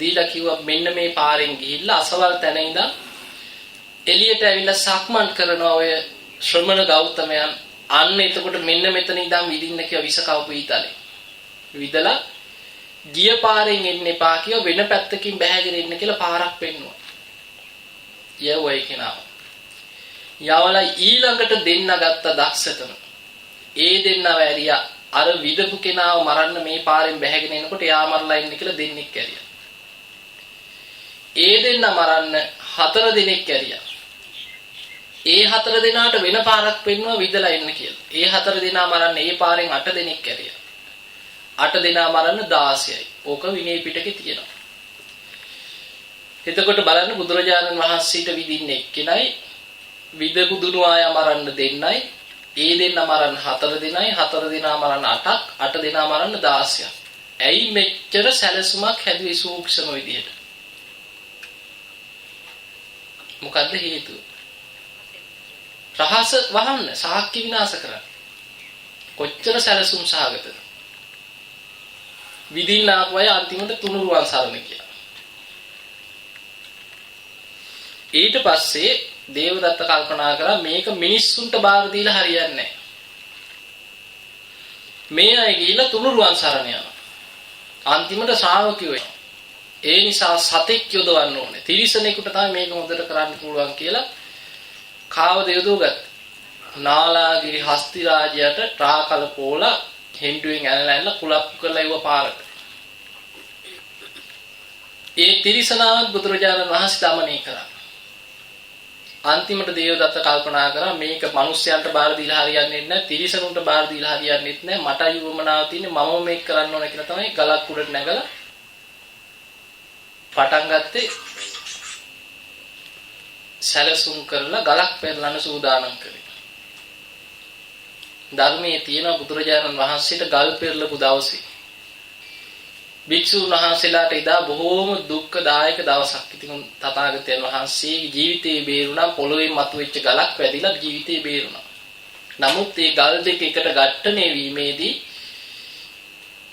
දීලා කිව්වා මෙන්න මේ පාරෙන් ගිහිල්ලා අසවල් තැන ඉඳන් එළියට ඇවිල්ලා සක්මන් කරන ඔය ශ්‍රමණ ගෞතමයන් අන්න එතකොට මෙන්න මෙතන ඉඳන් විදින්න කියලා විස කවපු ඊතලේ. විදලා ගිය පාරෙන් එන්න එපා කියලා වෙන පැත්තකින් බැහැගෙන එන්න කියලා පාරක් පෙන්නුවා. යවයි කෙනා. යවලා ඊළඟට දෙන්න ගත්ත දක්ෂතම. ඒ දෙන්නව ඇරියා අර විදපු කෙනාව මරන්න මේ පාරෙන් බැහැගෙන එනකොට යා මරලා ඉන්න කියලා දෙන්නෙක් ඇරියා. ඒ දෙන්න මරන්න 4 දෙනෙක් ඇරියා. ඒ 4 දෙනාට වෙන පාරක් පෙන්නුවා විදලා එන්න කියලා. ඒ 4 දෙනා මරන්න ඒ පාරෙන් 8 දෙනෙක් ඇරියා. 8 දෙනා මරන්න 16යි. ඕක විනය පිටකේ තියෙනවා. එතකොට බලන්න බුදුරජාණන් වහන්සේට විදින්නේ එක්කෙනයි විදපු දුනුවාය මරන්න දෙන්නයි. ඒ දෙන්න මරන්න 4 දෙනයි. 4 දෙනා මරන්න 8ක්. 8 දෙනා මරන්න 16ක්. ඇයි මෙච්චර සැලසුමක් හැදුවේ සූක්ෂම විදියට? මොකද්ද හේතුව? රහස වහන්න සාක්ෂි විනාශ කරන්න. කොච්චර සැලසුම් සහගතද? විදින්න ආපු අය අන්තිමට තුනුරුවන් සරණ ගියා. ඊට පස්සේ දේවදත්ත කල්පනා කරා මේක මිනිස්සුන්ට බාර දීලා හරියන්නේ නැහැ. මේ අය ගිහිල්ලා තුනුරුවන් සරණ යනවා. අන්තිමට ශ්‍රාවකයෝ වෙනවා. ඒ නිසා සතෙක් යොදවන්න ඕනේ. තිරිසනෙකුට තමයි මේක හොඳට කරන්න පුළුවන් කියලා කාවද යොදවගත්තා. නාලාගිරි හස්ති රාජයාට රාකල පෝලා හෙන්ඩුවෙන් ඇනලා කුලප්පු කරලා ඉව පාරට. ඒ තිරිසනාවත් බුදුරජාණන් වහන්සේ দমনය කරා. අන්තිමට දේවදත්ත කල්පනා කරා මේක මිනිස්යන්ට බාර දීලා හරියන්නේ නැහැ, තිරිසනුන්ට බාර දීලා හරියන්නේ නැහැ. මට යුවමනාව තියෙන්නේ මම මේක කරන්න ඕන කියලා තමයි ගලක් උඩට නැගලා පටන් ගත්තේ. සැලසුම් කරලා ගලක් පෙරලන්න සූදානම් කරේ. ධර්මයේ තියෙන බුදුරජාණන් වහන්සේට ගල් පෙරලපු දවසේ භික්ෂුන් වහන්සේලාට එදා බොහෝම දුක්ඛදායක දවසක්. ඉතින් තථාගතයන් වහන්සේගේ ජීවිතේ බේරුණා. පොළොවේ මතුවෙච්ච ගලක් වැදිලා ජීවිතේ බේරුණා. නමුත් මේ ගල් දෙක එකට ඝට්ටණය වීමේදී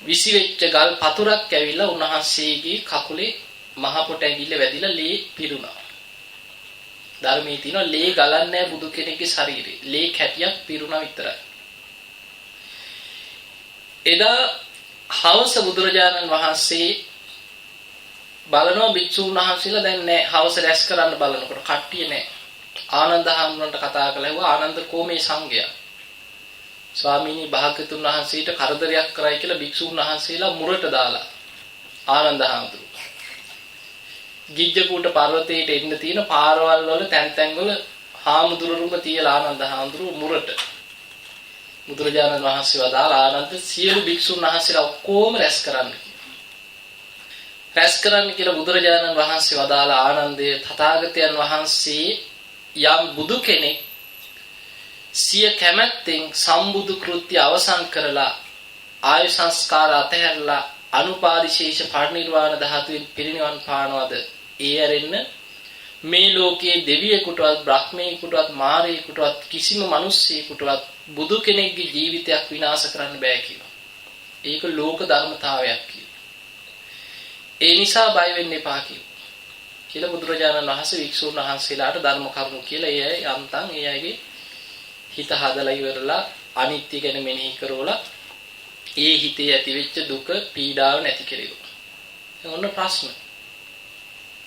විසිවෙච්ච ගල් පතුරක් ඇවිල්ලා උන්වහන්සේගේ කකුලේ මහ පොට ඇඟිල්ල වැදිලා ලේ පිරුණා. ධර්මයේ තියෙනවා ලේ ගලන්නේ බුදු කෙනෙක්ගේ ශරීරේ. ලේ කැටියක් පිරුණා විතරයි. එදා හවස බුදුරජාණන් වහන්සේ බලනවා භික්ෂුන් වහන්සේලා දැන් නැහැ. හවස රැස් කරන්න බලනකොට කට්ටිය නැහැ. ආනන්ද හාමුදුරන්ට කතා කළා. ආනන්ද කොමේ සංඝයා? ස්වාමීනි භාග්‍යතුන් වහන්සේට කරදරයක් කරයි කියලා භික්ෂුන් වහන්සේලා මුරට දාලා ආනන්ද හාමුදුරුවෝ. ගිජ්ජකූට පර්වතයට එන්න තියෙන පාරවල් වල තැන් වල හාමුදුරුවරුම තියලා ආනන්ද හාමුදුරුවෝ මුරට බුදුරජාණන් වහන්සේ වදාලා ආනන්ද සියලු භික්ෂුන් වහන්සේලා ඔක්කොම රැස් කරන්න කියලා. රැස් කරන්න කියලා බුදුරජාණන් වහන්සේ වදාලා ආනන්දේ තථාගතයන් වහන්සේ යම් බුදු කෙනෙක් සිය කැමැත්තෙන් සම්බුදු කෘත්‍ය අවසන් කරලා ආයු සංස්කාර අතහැරලා අනුපාදිශේෂ පරිනිර්වාණ ධාතුවෙන් පිරිනිවන් පානවද ඒ ඇරෙන්න මේ ලෝකයේ දෙවියෙකුටවත් බ්‍රහ්මයෙකුටවත් මාරයෙකුටවත් කිසිම මිනිස්සෙකුටවත් බුදු කෙනෙක්ගේ ජීවිතයක් විනාශ කරන්න බෑ කියලා. ඒක ලෝක ධර්මතාවයක් කියලා. ඒ නිසා බය වෙන්න එපා කියලා බුදුරජාණන් වහන්සේ වික්ෂුන් වහන්සේලාට ධර්ම කරුණු කියලා ඒ අය යන්තම් ඒ අයගේ හිත හදලා ඉවරලා අනිත්‍ය ගැන මෙනෙහි කරවලා ඒ හිතේ ඇතිවෙච්ච දුක පීඩාව නැති කෙරෙව්වා. ඔන්න ප්‍රශ්න.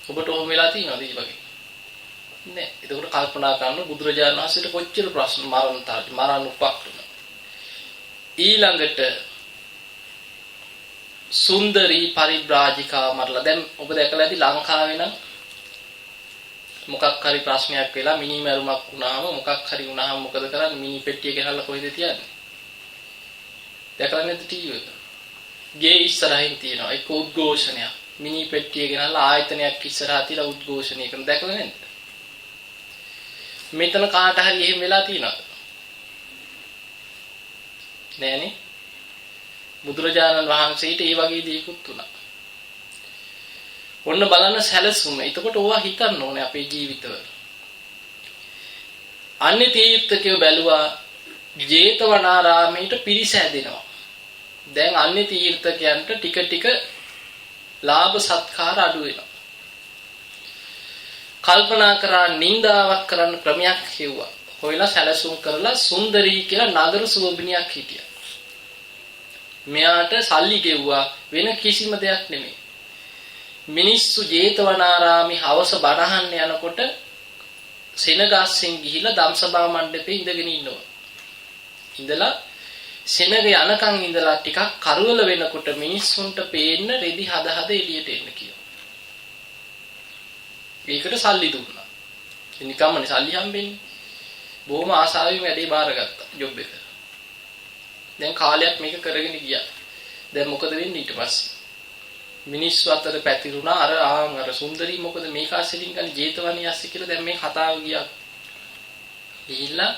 ඔබට ඔහොම වෙලා තියෙනවද මේ වගේ? නෑ. ඒකට කල්පනා කරන බුදුරජාණන් වහන්සේට කොච්චර ප්‍රශ්න මරණ උපක්‍රම. ඊළඟට සුන්දරී පරිබ්‍රාජිකා මරලා දැන් ඔබ දැකලා ඇති ලංකාවේ නම් මොකක් හරි ප්‍රශ්නයක් වෙලා මිනි මරුමක් වුණාම මොකක් හරි වුණාම මොකද කරන්නේ? මිනි පෙට්ටිය ගෙනල්ලා කොහෙද තියන්නේ? දැකලා නැද්ද ටීවී එක? ගේ ඉස්සරහින් තියෙනවා ඒක උද්ඝෝෂණයක්. මිනි පෙට්ටිය ගෙනල්ලා ආයතනයක් ඉස්සරහා තියලා උද්ඝෝෂණය කරන දැකලා නැද්ද? මෙතන කාට හරි එහෙම වෙලා තියෙනවද? නෑනේ. බුදුරජාණන් වහන්සේට ඒ වගේ දේකුත් උනා. ඔන්න බලන්න සැලසුම. එතකොට ඕවා හිතන්න ඕනේ අපේ ජීවිතවල. අන්නේ තීර්ථකයෝ බැලුවා ජේතවනාරාමයට පිරිස ඇදෙනවා. දැන් අන්නේ තීර්ථකයන්ට ටික ටික ලාභ සත්කාර අඩු වෙනවා. කල්පනා කරා නින්දාවක් කරන්න ක්‍රමයක් හිව්වා. හොයලා සැලසුම් කරලා සුන්දරී කියලා නගර සුවබිනියක් හිටියා. මෙයාට සල්ලි ගෙව්වා වෙන කිසිම දෙයක් නෙමෙයි. මිනිස්සු ජේතවනාරාමේ හවස බණහන්න යනකොට සෙනගස්සෙන් ගිහිලා ධම්සභා මණ්ඩපේ ඉඳගෙන ඉන්නවා. ඉඳලා සෙනග යනකන් ඉඳලා ටිකක් කරවල වෙනකොට මිනිස්සුන්ට පේන්න රෙදි හද එළියට එන්න කියනවා. ඒකට සල්ලි දුන්නා. නිකම්මනේ සල්ලි හම්බෙන්නේ. බොහොම ආසාවෙන් වැඩේ බාරගත්තා ජොබ් එක. දැන් කාලයක් මේක කරගෙන ගියා. දැන් මොකද වෙන්නේ ඊට පස්සේ? මිනිස්සු අතර පැතිරුණා අර සුන්දරී මොකද මේක අස්සෙලින් ගන්නේ ජේතවනී අස්සේ කියලා දැන් මේ කතාව ගියා. ගිහිල්ලා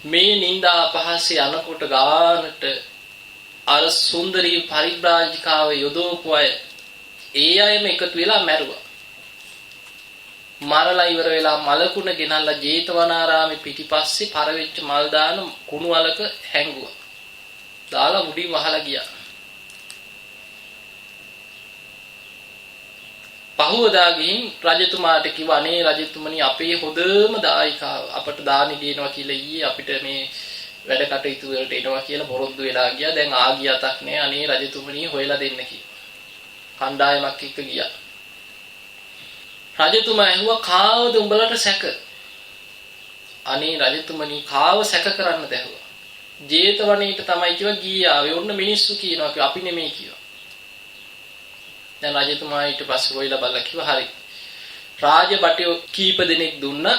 මේ නිന്ദා අපහාසය යනකොට ගානට අර සුන්දරී පරිබ්‍රාජිකාව යොදවපු අය ඒ අයම එකතු වෙලා මැරුවා. මරලා ඉවර වෙලා මලකුණ ගෙනල්ලා ජේතවනාරාමේ පිටිපස්සේ පරවෙච්ච මල් දාන කුණු වලක හැංගුවා. දාලා උඩින් වහලා ගියා. පහුවදා ගිහින් රජතුමාට කිව්වා අනේ රජතුමනි අපේ හොඳම දායිකාව අපට දානි දෙනවා කියලා ඊයේ අපිට මේ වැඩ කටයුතු වලට එනවා කියලා පොරොන්දු වෙලා ගියා. දැන් ආගියතක් නෑ අනේ රජතුමනි හොයලා දෙන්න කියලා. කණ්ඩායමක් එක්ක ගියා. රජතුමා ඇහුවා කාවද උඹලට සැක? අනේ රජතුමනි කාව සැක කරන්නද ඇහුවා. ජේතවනේට තමයි කිව්වා ගියාවේ. ඔන්න මිනිස්සු කියනවා අපි නෙමෙයි කිව්වා. දැන් රජතුමා ඊට පස්සේ හොයලා බලලා කිව්වා හරි. රාජබටයෝ කීප දෙනෙක් දුන්නා.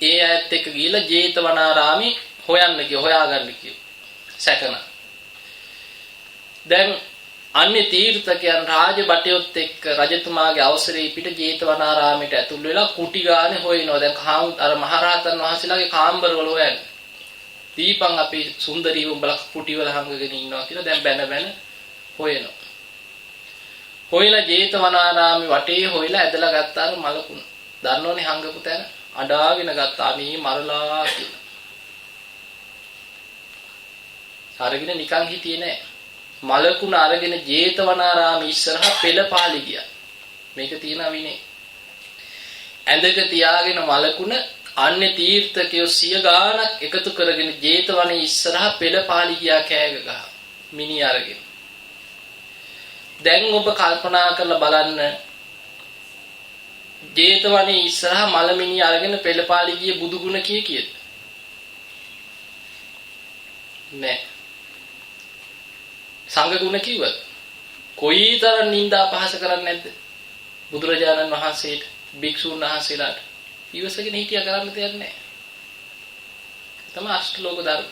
ඒ ඇත්ත එක්ක ගිහිල්ලා ජේතවනාරාමේ හොයාගන්න කිව්වා. සැකන. දැන් අන්නේ තීර්ථකයන් රාජබටයොත් එක්ක රජතුමාගේ අවසරේ පිට ජේතවනාරාමයට ඇතුල් වෙලා කුටි ගානේ හොයනවා. දැන් අර මහරහතන් වහන්සේලාගේ කාමරවල හොයන්නේ. දීපං අපි සුන්දරීව උඹලා කුටිවල හංගගෙන ඉන්නවා කියලා දැන් බැන හොයනවා. හොයලා ජේතවනාරාමේ වටේ හොයලා ඇදලා ගත්තාම මලකුණ. දන්නෝනේ හංගපු තැන අඩාගෙන ගත්තා. අනේ මරලා කියලා. අරගෙන නිකන් හිටියේ නෑ. මලකුණ අරගෙන ජේතවනාරාමේ ඉස්සරහා පෙළපාලි ගියා. මේක තියෙන විනේ. ඇඳක තියාගෙන මලකුණ අන්නේ තීර්ථකයෝ සිය ගාණක් එකතු කරගෙන ජේතවනේ ඉස්සරහා පෙළපාලි ගියා කෑග ගහ. මිනි අරගෙන. දැන් ඔබ කල්පනා කරලා බලන්න ජේතවනේ ඉස්සරහා මලමිනි අරගෙන පෙළපාලි ගිය බුදු ගුණ කීයද? නෑ. සංඝ ගුණ කිව්වද? කොයිතරම් නිନ୍ଦා පහස කරන්නේ නැද්ද? බුදුරජාණන් වහන්සේට, භික්ෂුන් වහන්සේලාට ඉවසගෙන හිටියා කරන්න දෙයක් නෑ. තමයි අෂ්ටලෝක ධර්ම.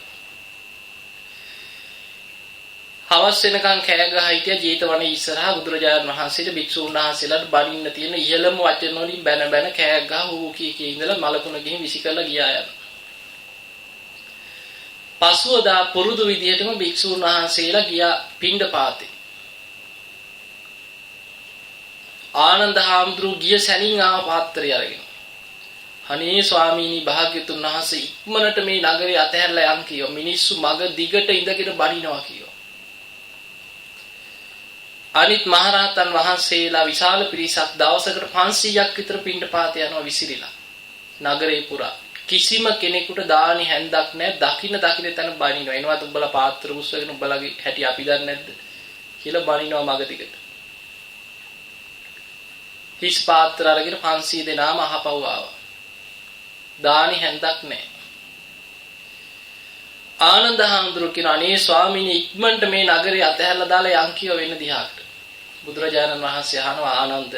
හවස් වෙනකන් කෑ ගහ හිටියා ජේතවනේ ඉස්සරහා බුදුරජාණන් වහන්සේට භික්ෂුන් වහන්සේලාට බණින්න තියෙන ඉහළම වචන වලින් බැන බැන කෑ ගහ හූ කී ඉඳලා මලකුණ ගිහින් විසි කරලා ගියා යන. පසුවදා පුරුදු විදිහටම භික්ෂුන් වහන්සේලා ගියා පිණ්ඩපාතේ. ආනන්ද හාමුදුරුවෝ ගිය සැනින් ආව පාත්‍රය අරගෙන. අනේ ස්වාමීනි භාග්‍යතුන් වහන්සේ ඉක්මනට මේ නගරේ අතහැරලා යන් කියෝ. මිනිස්සු මග දිගට ඉඳගෙන බණිනවා කියෝ. අනිත් මහරහතන් වහන්සේලා විශාල පිරිසක් දවසකට 500ක් විතර පිණ්ඩපාත යනවා විසිරිලා. නගරේ පුරා කිසිම කෙනෙකුට දානි හැන්දක් නැහැ. දකින්න තැන බණිනවා. එනවාත් උඹලා පාත්‍ර උස්සගෙන උඹලගේ හැටි අපි දන්නේ නැද්ද කියලා බණිනවා මග දිගට. හිස් පාත්‍ර අරගෙන 500 දෙනාම අහපව් ආවා. දානි හැන්දක් නැහැ. ආනන්ද හාමුදුරුවෝ කියන අනේ ස්වාමීනි ඉක්මනට මේ නගරේ අතහැරලා දාලා යන් කියව වෙන දිහාකට. බුදුරජාණන් වහන්සේ අහනවා ආනන්ද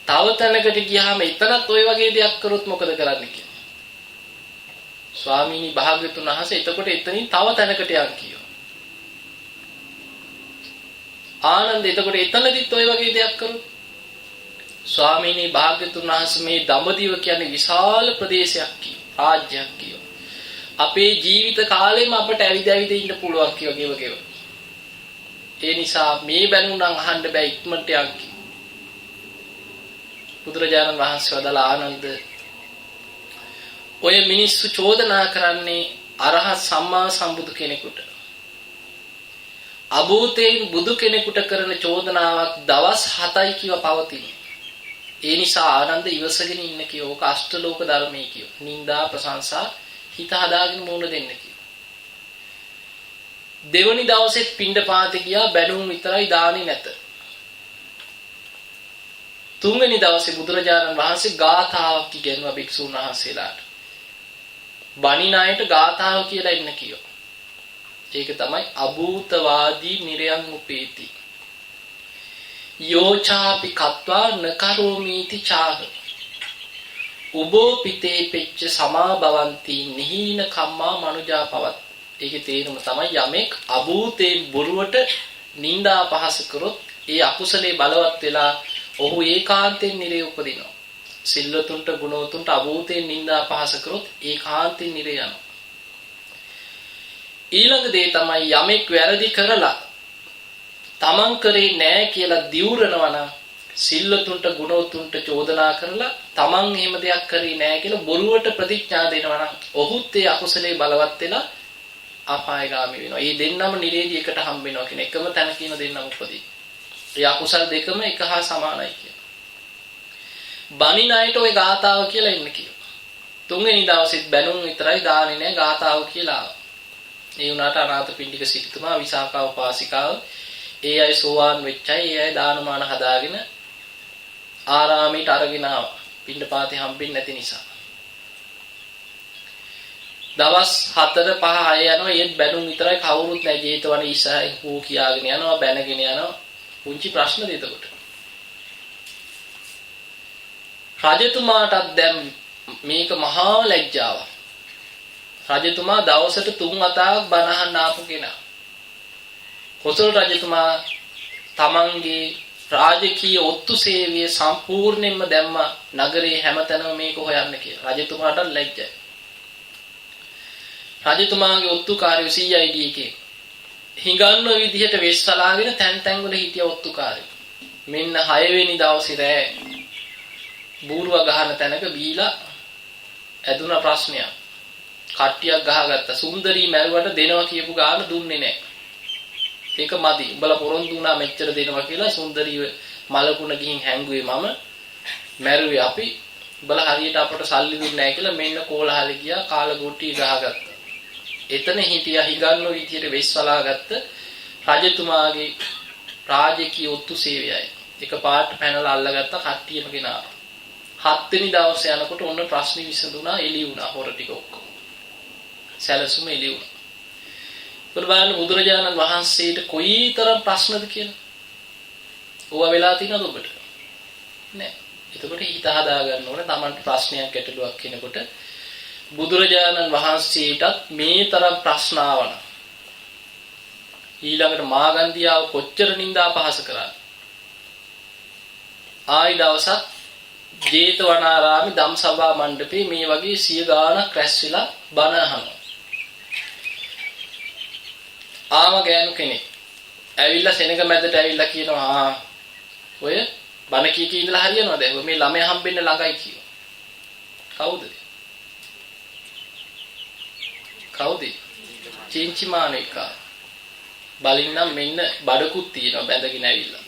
තව තැනකට ගියාම එතනත් ওই වගේ දෙයක් කරොත් මොකද කරන්නේ කියලා. ස්වාමීනි භාග්‍යතුන් වහන්සේ එතකොට එතනින් තව තැනකට යන් කියව. ආනන්ද එතකොට එතනදිත් ওই වගේ දෙයක් කරොත් ස්වාමීනි භාග්‍යතුන් වහන්සේ මේ දඹදිව කියන්නේ විශාල ප්‍රදේශයක් කියව. රාජ්‍යයක් කියව. අපේ ජීවිත කාලෙම අපට ඇවිද ඉන්න පුළුවන් කියව. ඒ නිසා මේ බැනුම් නම් අහන්න බෑ ඉක්මනට යන් කිව්වා. බුදුරජාණන් වහන්සේ වදාළ ආනන්ද ඔය මිනිස්සු චෝදනා කරන්නේ අරහත් සම්මා සම්බුදු කෙනෙකුට. අභූතයෙන් බුදු කෙනෙකුට කරන චෝදනාවක් දවස් 7යි කියව පවතින. ඒ නිසා ආනන්ද ඉවසගෙන ඉන්න කියව. ඕක අෂ්ටලෝක ධර්මයේ කියව. නිന്ദා ප්‍රශංසා හිත හදාගෙන මුණ දෙන්න කියව. දෙවනි දවසෙත් පිණ්ඩපාතේ ගියා බැනුම් විතරයි දාන්නේ නැත. තුන්වෙනි දවසේ බුදුරජාණන් වහන්සේ ගාථාවක් ඉගෙනුවා භික්ෂුන් වහන්සේලාට. බණිනායට ගාථාව කියලා ඉන්න කියෝ. ඒක තමයි අභූතවාදී නිරයන් උපේති. යෝචාපි කତ୍වා නකරෝමීති චාහ. උබෝ පිතේ පෙච්ච සමා භවಂತಿ නිහීන කම්මා මනුජා පවත්. ඒකේ තේරුම තමයි යමෙක් අභූතේ බොරුවට නිന്ദා පහස කරොත් ඒ අකුසලේ බලවත් වෙලා ඔහු ඒකාන්තයෙන් නිරේ උපදිනවා. සිල්වතුන්ට ගුණවතුන්ට අභූතයෙන් නිന്ദා පහස කරොත් ඒකාන්තයෙන් නිරේ යනවා. ඊළඟ දේ තමයි යමෙක් වැරදි කරලා තමන් කරේ නෑ කියලා දිවුරනවා නම් සිල්වතුන්ට ගුණවතුන්ට චෝදනා කරලා තමන් එහෙම දෙයක් කරේ නෑ කියලා බොරුවට ප්‍රතිඥා දෙනවා නම් ඔහුත් ඒ අකුසලේ බලවත් වෙලා අපායගාමී වෙනවා. මේ දෙන්නම නිරේදී එකට හම්බ වෙනවා කියන එකම තැන කියන දෙන්නම උපදී. ඒ අකුසල් දෙකම එක හා සමානයි කියන. බණිනායට ওই ගාතාව කියලා ඉන්න කියනවා. තුන්වෙනි දවසෙත් බැනුම් විතරයි දාන්නේ නැහැ ගාතාව කියලා. ඒ වුණාට අනාථපිණ්ඩික සිටුතුමා විසාකා උපාසිකාව ඒ අය සෝවාන් වෙච්චයි ඒ අය දානමාන හදාගෙන ආරාමයට අරගෙන ආවා. පිණ්ඩපාතේ හම්බෙන්නේ නැති නිසා. දවස් 4 5 6 යනවා ඒත් බැනුම් විතරයි කවුරුත් නැහැ. ජේතවනේ ඉස්සරහින් හෝ කියාගෙන යනවා බැනගෙන යනවා. පුංචි ප්‍රශ්නද එතකොට. රජතුමාටත් දැන් මේක මහා ලැජ්ජාවක්. රජතුමා දවසට 3 වතාවක් බණ අහන්න ආපු කෙනා. කොසල් රජතුමා තමන්ගේ රාජකීය ඔත්තු සේවය සම්පූර්ණයෙන්ම දැම්ම නගරේ හැමතැනම මේක හොයන්න කියලා. රජතුමාට ලැජ්ජයි. රජතුමාගේ ඔත්තුකාරයෝ CID එකේ හිඟන්න විදිහට වෙස්සලාගෙන තැන් තැන් වල හිටිය ඔත්තුකාරයෝ. මෙන්න 6 වෙනි දවසේ රෑ බූරුව ගහන තැනක බීලා ඇදුන ප්‍රශ්නයක්. කට්ටියක් ගහගත්තා. සුන්දරී මැරුවට දෙනවා කියපු ගාන දුන්නේ නැහැ. ඒක මදි. උඹලා පොරොන්දු වුණා මෙච්චර දෙනවා කියලා සුන්දරීව මලකුණ ගිහින් හැංගුවේ මම මැරුවේ අපි. උඹලා හරියට අපට සල්ලි දුන්නේ නැහැ කියලා මෙන්න කෝලහල ගියා කාලගොට්ටි ගහගත්තා. එතන හිටියා හිඟන්නෝ විදියට වෙස්වලා ගත්ත රජතුමාගේ රාජකීය ඔත්තු සේවයයි. එක පාට පැනලා අල්ලගත්ත කට්ටියම ගෙනා. 7 වෙනි දවසේ යනකොට ඔන්න ප්‍රශ්නේ විසඳුණා, එළි වුණා හොර ටික ඔක්කොම. සැලසුම එළි වුණා. බලන්න බුදුරජාණන් වහන්සේට කොයිතරම් ප්‍රශ්නද කියලා. ඕවා වෙලා තියෙනවද ඔබට? නෑ. එතකොට හිත හදා ගන්න ඕනේ. Tamanට ප්‍රශ්නයක් ගැටලුවක් කෙනකොට බුදුරජාණන් වහන්සේටත් මේ තරම් ප්‍රශ්න ආවන. ඊළඟට මාගන්ධියාව කොච්චර නිඳා පහස කරාද? ආයි දවසක් ජේතවනාරාමේ ධම්සභා මණ්ඩපේ මේ වගේ 100 ගාණක් රැස් වෙලා බණ අහනවා. ආම ගෑනු කෙනෙක් ඇවිල්ලා සෙනඟ මැදට ඇවිල්ලා කියනවා ඔය බණ කී කී ඉඳලා හරියනවද? මේ ළමයා හම්බෙන්න ළඟයි කියනවා. කවුද? කවුද? චින්චි මානෙකා. බලින්නම් මෙන්න බඩකුත් තියෙනවා බැඳගෙන ඇවිල්ලා.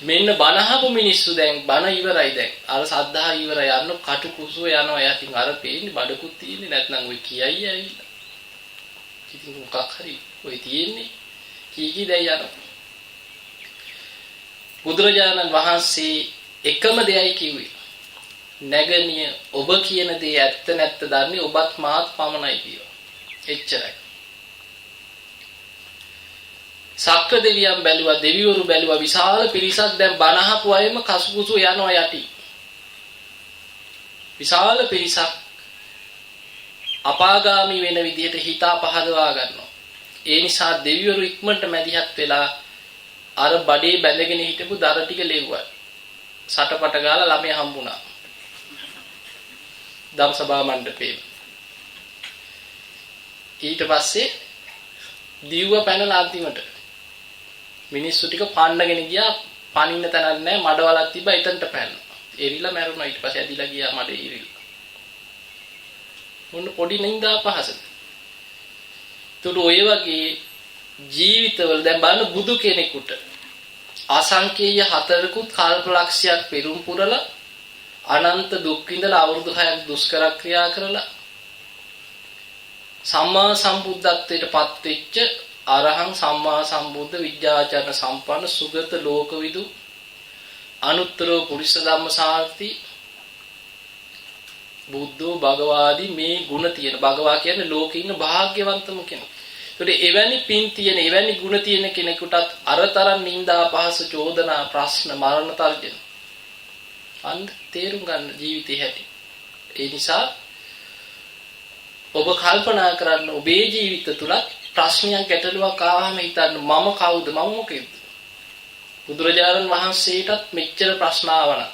මෙන්න බණහපු මිනිස්සු දැන් බණ ඉවරයි දැන්. අර සද්ධා ඉවරයි යන්න කටු කුසුව යනවා. යටින් අර පේන්නේ බඩකුත් තියෙන්නේ නැත්නම් ඔය කියයි ඇවිල්ලා. ඉතින් මොකක් හරි ඔය තියෙන්නේ කී දැන් යනවා. බුදුරජාණන් වහන්සේ එකම දෙයයි කිව්වේ. නැගණිය ඔබ කියන දේ ඇත්ත නැත්ත දන්නේ ඔබත් මාත් පමණයි කියනවා. එච්චරයි. සක්‍ර දෙවියන් බැලුවා, දෙවිවරු බැලුවා, විශාල පිරිසක් දැන් බණ අහපු අයම කසුකුසු යනවා යටි. විශාල පිරිසක් අපාගාමි වෙන විදිහට හිතා පහදවා ගන්නවා. ඒ නිසා දෙවිවරු ඉක්මනට මැදිහත් වෙලා අර බඩේ බැඳගෙන හිටපු දර ටික ලෙව්වා. සටපට ගාලා ළමයා හම්බුණා. ධම්සභා මණ්ඩපේ. ඊට පස්සේ දීව පැනලා අන්තිමට මිනිස්සු ටික පන්නගෙන ගියා. පනින්න තැනක් නැහැ. මඩවලක් තිබ්බා එතනට පැනනවා. එරිලා මැරුණා. ඊට පස්සේ ඇදිලා ගියා මඩේ ඉරිලා. මොන පොඩි නින්දා පහසද? ඒතකොට ඔය වගේ ජීවිතවල දැන් බලන්න බුදු කෙනෙකුට අසංකේය 4කුත් කල්පලක්ෂයක් පෙරම් පුරලා අනන්ත දුක් විඳලා අවුරුදු 6ක් දුෂ්කර ක්‍රියා කරලා සම්මා සම්බුද්ධත්වයට පත් වෙච්ච අරහං සම්මා සම්බුද්ධ විද්‍යාචරණ සම්පන්න සුගත ලෝකවිදු අනුත්තර පුරිස ධම්මසාරති බුද්ධෝ භගවාදී මේ ගුණ තියෙන භගවා කියන්නේ ලෝකේ ඉන්න භාග්‍යවන්තම කෙනෙක්. ඒකට එවැනි පින් තියෙන එවැනි ගුණ තියෙන කෙනෙකුටත් අරතරන් නිന്ദා පහස චෝදනා ප්‍රශ්න මරණ තර්ජන අන්න තේරුම් ගන්න ජීවිතේ හැටි. ඒ නිසා ඔබ කල්පනා කරන්න ඔබේ ජීවිත තුලත් ප්‍රශ්නයක් ගැටලුවක් ආවම හිතන්න මම කවුද මම මොකෙද? බුදුරජාණන් වහන්සේටත් මෙච්චර ප්‍රශ්න ආවනම්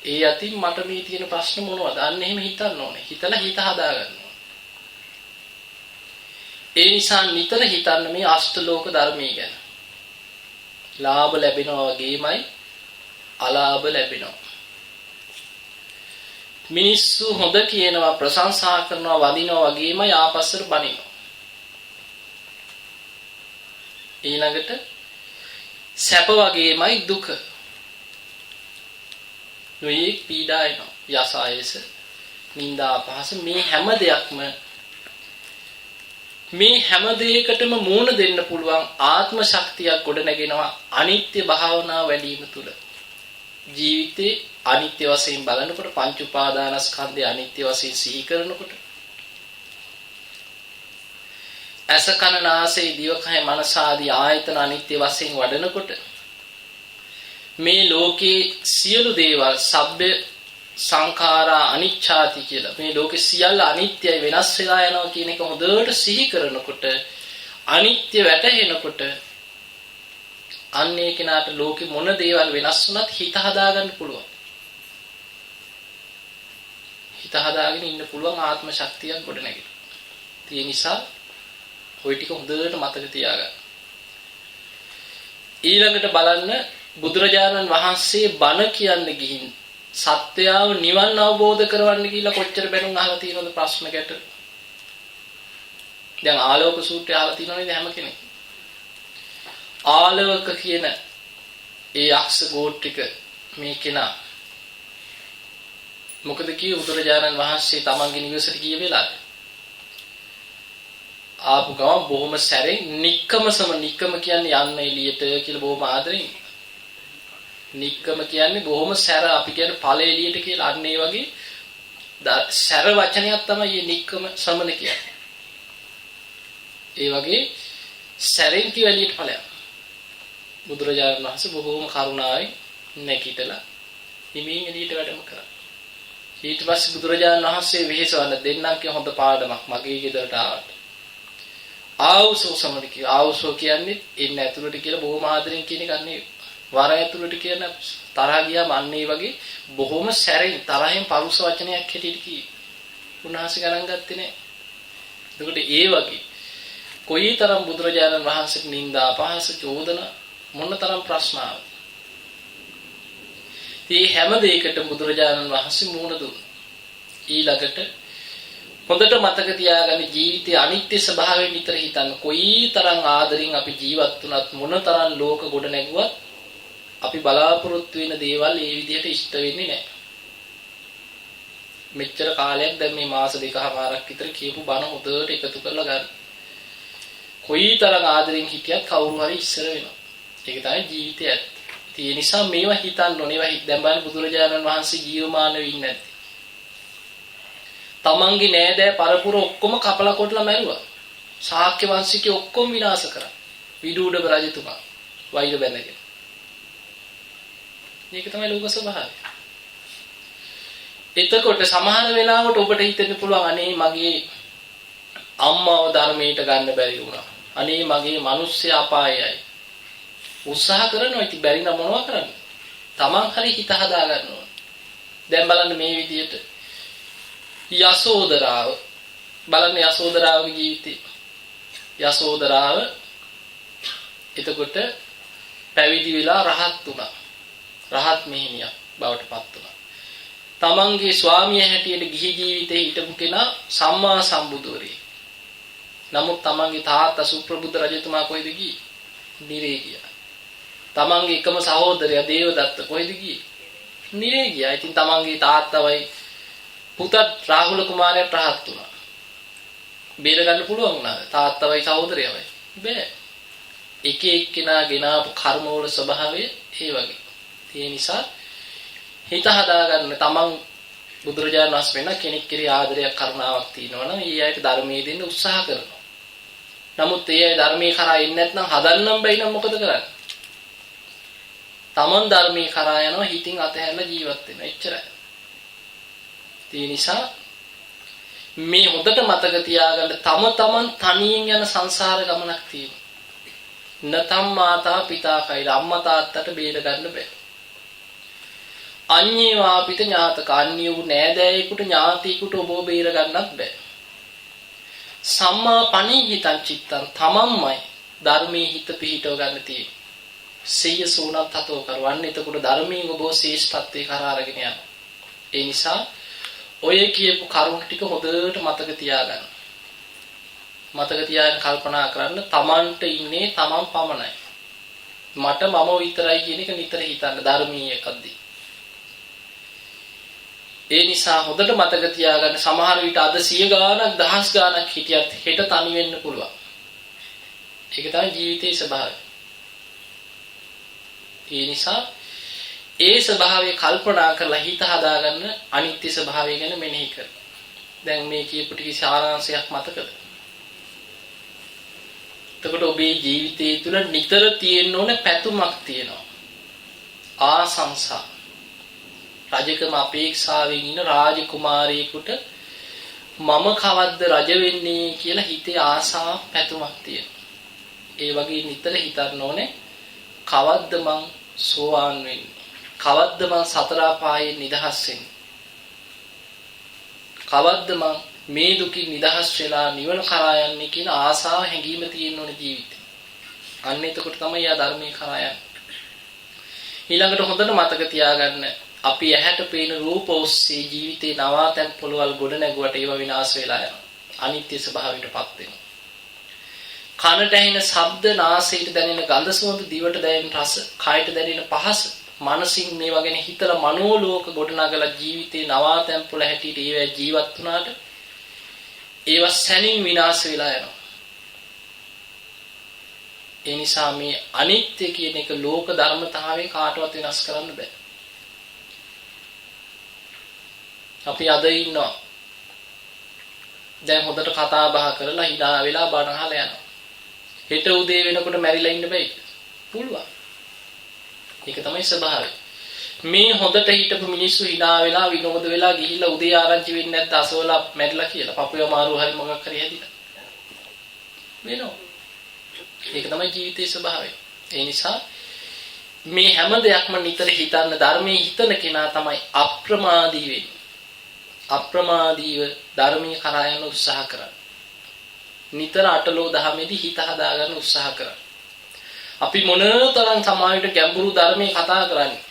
ඒ යතින් මට මේ තියෙන ප්‍රශ්න මොනවද? අන්න එහෙම හිතන්න ඕනේ. හිතලා හිත හදා ගන්න ඕනේ. ඒ නිසා නිතර හිතන්න මේ අෂ්ටලෝක ධර්මයේ ගැන. ලාභ ලැබෙනවා වගේමයි අලාභ ලැබෙනවා. මිනිස්සු හොඳ කියනවා ප්‍රශංසා කරනවා වදිනවා වගේමයි ආපස්සට බනිනවා. ඊළඟට සැප වගේමයි දුක. නොයේ පීඩා එනවා. යසායස නිന്ദා අපහාස මේ හැම දෙයක්ම මේ හැම දෙයකටම මූණ දෙන්න පුළුවන් ආත්ම ශක්තියක් ගොඩනගෙනවා අනිත්‍ය භාවනාව වැඩිම තුල. ජීවිතේ අනිත්‍ය වශයෙන් බලනකොට පංච උපාදානස්කන්ධය අනිත්‍ය වශයෙන් සිහි කරනකොට ඇස කන නාසය දිවකය මනස ආදී ආයතන අනිත්‍ය වශයෙන් වඩනකොට මේ ලෝකේ සියලු දේවල් සබ්බ සංඛාරා අනිච්ඡාති කියලා මේ ලෝකේ සියල්ල අනිත්‍යයි වෙනස් වෙලා යනවා කියන එක හොඳට සිහි කරනකොට අනිත්‍ය වැටහෙනකොට අන්නේ කෙනාට ලෝකේ මොන දේවල් වෙනස් වුණත් හිත හදාගන්න පුළුවන්. හිත හදාගෙන ඉන්න පුළුවන් ආත්ම ශක්තියක් ගොඩනැගෙනවා. ඒ නිසා ওই ටික හොඳට මතක තියාගන්න. ඊළඟට බලන්න බුදුරජාණන් වහන්සේ බණ කියන්න ගිහින් සත්‍යව නිවන් අවබෝධ කරවන්න කියලා කොච්චර බැනුම් අහලා තියෙනවද ප්‍රශ්න ගැට. දැන් ආලෝක සූත්‍රය අහලා තියෙනව නේද හැම කෙනෙක්. ආලෝක කියන ඒ යක්ෂ ගෝත්‍රික මේ කෙනා මොකද කිව්වේ බුදුරජාණන් වහන්සේ තමන්ගේ නිවසට ගිය වෙලාවේ ආපු ගමන් බොහොම සැරෙන් නික්කම කියන්නේ යන්න එළියට කියලා බොහොම ආදරෙන්. නික්කම කියන්නේ බොහොම සැර අපි කියන්නේ ඵල එළියට කියලා අන්න ඒ වගේ සැර වචනයක් තමයි මේ නික්කම සමන කියන්නේ. ඒ වගේ සැරෙන් කිය එළියට ඵලයක්. බුදුරජාණන් වහන්සේ බොහොම කරුණාවෙන් නැගිටලා හිමින් එළියට වැඩම කරා. ඊට පස්සේ බුදුරජාණන් වහන්සේ වෙහෙසවන්න දෙන්නම් කිය හොඳ පාඩමක් මගේ ගෙදරට ආවට. ආවුසෝ සමන කිය. ආවුසෝ කියන්නේ එන්න ඇතුළට කියලා බොහොම ආදරෙන් කියන එක නෙවෙයි. වර ඇතුළට කියන තරහ ගියාම අන්න ඒ වගේ බොහොම සැරෙන් තරහෙන් පරුස වචනයක් හැටියට කී. උන්වහන්සේ ගණන් ගත්තේ නැහැ. එතකොට ඒ වගේ කොයිතරම් බුදුරජාණන් වහන්සේට නිନ୍ଦා අපහාස චෝදනා මොනතරම් ප්‍රශ්න ආවද? මේ හැම දෙයකට බුදුරජාණන් වහන්සේ මුහුණ දුන්නා. ඊළඟට හොඳට මතක තියාගන්න ජීවිතයේ අනිත්‍ය ස්වභාවය නිතර හිතන්න. කොයිතරම් ආදරින් අපි ජීවත් වුණත් මොනතරම් ලෝක ගොඩ නැගුවත් අපි බලාපොරොත්තු වෙන දේවල් ඒ විදිහට ඉෂ්ට වෙන්නේ නැහැ. මෙච්චර කාලයක් දැන් මේ මාස දෙකමාරක් විතර කියපු බණ හොඳට එකතු කරලා ගන්න. කොයිතරම් ආදරෙන් හිටියත් කවුරු හරි ඉස්සර වෙනවා. ඒක තමයි ජීවිතය ඇත්ත. ඒ නිසා මේවා හිතන්න ඕනේ. ඒවා දැන් බලන්න බුදුරජාණන් වහන්සේ ජීවමානව ඉන්නේ නැති. තමන්ගේ නෑදෑ පරපුර ඔක්කොම කපලා කොටලා මැරුවා. ශාක්‍ය වංශිකේ ඔක්කොම විනාශ කරා. විදුඩබ රජතුමා වෛර බැඳගෙන. මේක තමයි ලෝක ස්වභාවය. එතකොට සමහර වෙලාවට ඔබට හිතෙන්න පුළුවන් අනේ මගේ අම්මව ධර්මයට ගන්න බැරි වුණා. අනේ මගේ මිනිස්සු අපායයි. උත්සාහ කරනවා ඉතින් බැරි නම් මොනව කරන්නේ? තමන් හරි හිත හදා ගන්න ඕන. දැන් බලන්න මේ විදියට යසෝදරාව බලන්න යසෝදරාවගේ ජීවිතේ. යසෝදරාව එතකොට පැවිදි වෙලා රහත් වුණා. රහත් මෙහෙණියක් බවට පත් වුණා. තමන්ගේ ස්වාමියා හැටියට ගිහි ජීවිතේ හිටපු කෙනා සම්මා සම්බුදුරේ. නමුත් තමන්ගේ තාත්තා සුප්‍රබුද්ධ රජතුමා කොහෙද ගියේ? නිරේ ගියා. තමන්ගේ එකම සහෝදරයා දේවදත්ත කොහෙද ගියේ? නිරේ ගියා. ඉතින් තමන්ගේ තාත්තවයි පුතත් රාහුල කුමාරයාට රහත් වුණා. බේර ගන්න පුළුවන් වුණාද? තාත්තවයි සහෝදරයවයි බෑ. එක එක්කෙනා ගෙනාවු කර්මවල ස්වභාවය ඒ වගේ. ඒ නිසා හිත හදාගන්න තමන් බුදුරජාණන් වහන්සේ වෙන කෙනෙක් කෙරෙහි ආදරයක් කරුණාවක් තියෙනවා නම් ඊ අයට ධර්මයේ දෙන්න උත්සාහ කරනවා. නමුත් ඒ අය ධර්මයේ කරා එන්නේ නැත්නම් හදන්නම් බැයි නම් මොකද කරන්නේ? තමන් ධර්මයේ කරා යනවා හිතින් අතහැරලා ජීවත් වෙනවා. එච්චරයි. ඒ නිසා මේ හොඳට මතක තියාගන්න තමන් තනියෙන් යන සංසාර ගමනක් තියෙනවා. නතම් මාතා පිතා කයිල අම්මා තාත්තට බේර ගන්න බෑ. අඤ්ඤේ වාපිත ඥාතක අන්‍ය වූ නෑදෑයෙකුට ඥාතියෙකුට ඔබව බේර ගන්නත් බෑ. සම්මා පණිහිතං චිත්තං තමන්මයි ධර්මයේ හිත පිහිටව ගන්න තියෙන්නේ. සේය සෝනත් තතෝ කරවන්නේ එතකොට ධර්මයෙන් ඔබව ශ්‍රේෂ්ඨත්වයේ කරා අරගෙන යනවා. ඒ නිසා ඔය කියපු කරුණ ටික හොඳට මතක තියාගන්න. මතක තියාගෙන කල්පනා කරන්න තමන්ට ඉන්නේ තමන් පමණයි. මට මම විතරයි කියන එක නිතර හිතන්න ධර්මීය එකක්දී. ඒ නිසා හොඳට මතක තියාගන්න සමහර විට අද 100 ගාණක් 1000 ගාණක් හිටියත් හෙට තනි වෙන්න පුළුවන්. ඒක තමයි ජීවිතයේ ස්වභාවය. ඒ නිසා ඒ ස්වභාවය කල්පනා කරලා හිත හදාගන්න අනිත්‍ය ස්වභාවය ගැන මෙනෙහි කර. දැන් මේ කියපු ටික සාරාංශයක් මතකද? එතකොට ඔබේ ජීවිතය තුළ නිතර තියෙන්න ඕන පැතුමක් තියෙනවා. ආසංසා. රජකම අපේක්ෂාවෙන් ඉන්න රාජකුමාරියෙකුට මම කවද්ද රජ වෙන්නේ කියලා හිතේ ආසාවක් පැතුමක් තියෙනවා. ඒ වගේ නිතර හිතන්න ඕනේ කවද්ද මං සෝවාන් වෙන්නේ? කවද්ද මං සතර අපායෙන් නිදහස් වෙන්නේ? කවද්ද මං මේ දුකින් නිදහස් වෙලා නිවන කරා යන්නේ කියන ආසාව හැඟීම තියෙන්න ඕනේ ජීවිතේ. අන්න එතකොට තමයි යා ධර්මයේ කරා යන්නේ. ඊළඟට හොඳට මතක තියාගන්න අපි ඇහැට පේන රූප ඔස්සේ ජීවිතේ නවාතැන් පොළවල් ගොඩ නැගුවට ඒවා විනාශ වෙලා යනවා. අනිත්‍ය ස්වභාවයටපත් වෙනවා. කනට ඇහෙන ශබ්ද, නාසයට දැනෙන ගඳ සුවඳ, දිවට දැනෙන රස, කයට දැනෙන පහස, මනසින් මේවා ගැන හිතලා මනෝලෝක ගොඩනගලා ජීවිතේ නවාතැන් පොළ හැටියට ඒවා ජීවත් වුණාට ඒවා සැනින් විනාශ වෙලා යනවා. ඒ නිසා මේ අනිත්‍ය කියන එක ලෝක ධර්මතාවයේ කාටවත් වෙනස් කරන්න බෑ. අපි අද ඉන්නවා. දැන් හොඳට කතා බහ කරලා hina වෙලා බණ අහලා යනවා. හෙට උදේ වෙනකොට මැරිලා ඉන්න බෑ. පුළුවන්. ඒක තමයි ස්වභාවය. මේ හොඳට හිටපු මිනිස්සු hina වෙලා විනෝද වෙලා ගිහිල්ලා උදේ ආරංචි වෙන්නේ නැත්නම් අසවලා මැරිලා කියලා. පපුව මාරු හරි මොකක් හරි හැදිලා. වෙනවා. ඒක තමයි ජීවිතයේ ස්වභාවය. ඒ නිසා මේ හැම දෙයක්ම නිතර හිතන්න ධර්මයේ හිතන කෙනා තමයි අප්‍රමාදී වෙන්නේ. අප්‍රමාදීව ධර්මයේ කරා යන උත්සාහ කරන්නේ. නිතර අටලෝ දහමේදී හිත හදාගන්න උත්සාහ කරන්නේ. අපි මොනතරම් සමාජයට ගැඹුරු ධර්මයේ කතා කරන්නේ.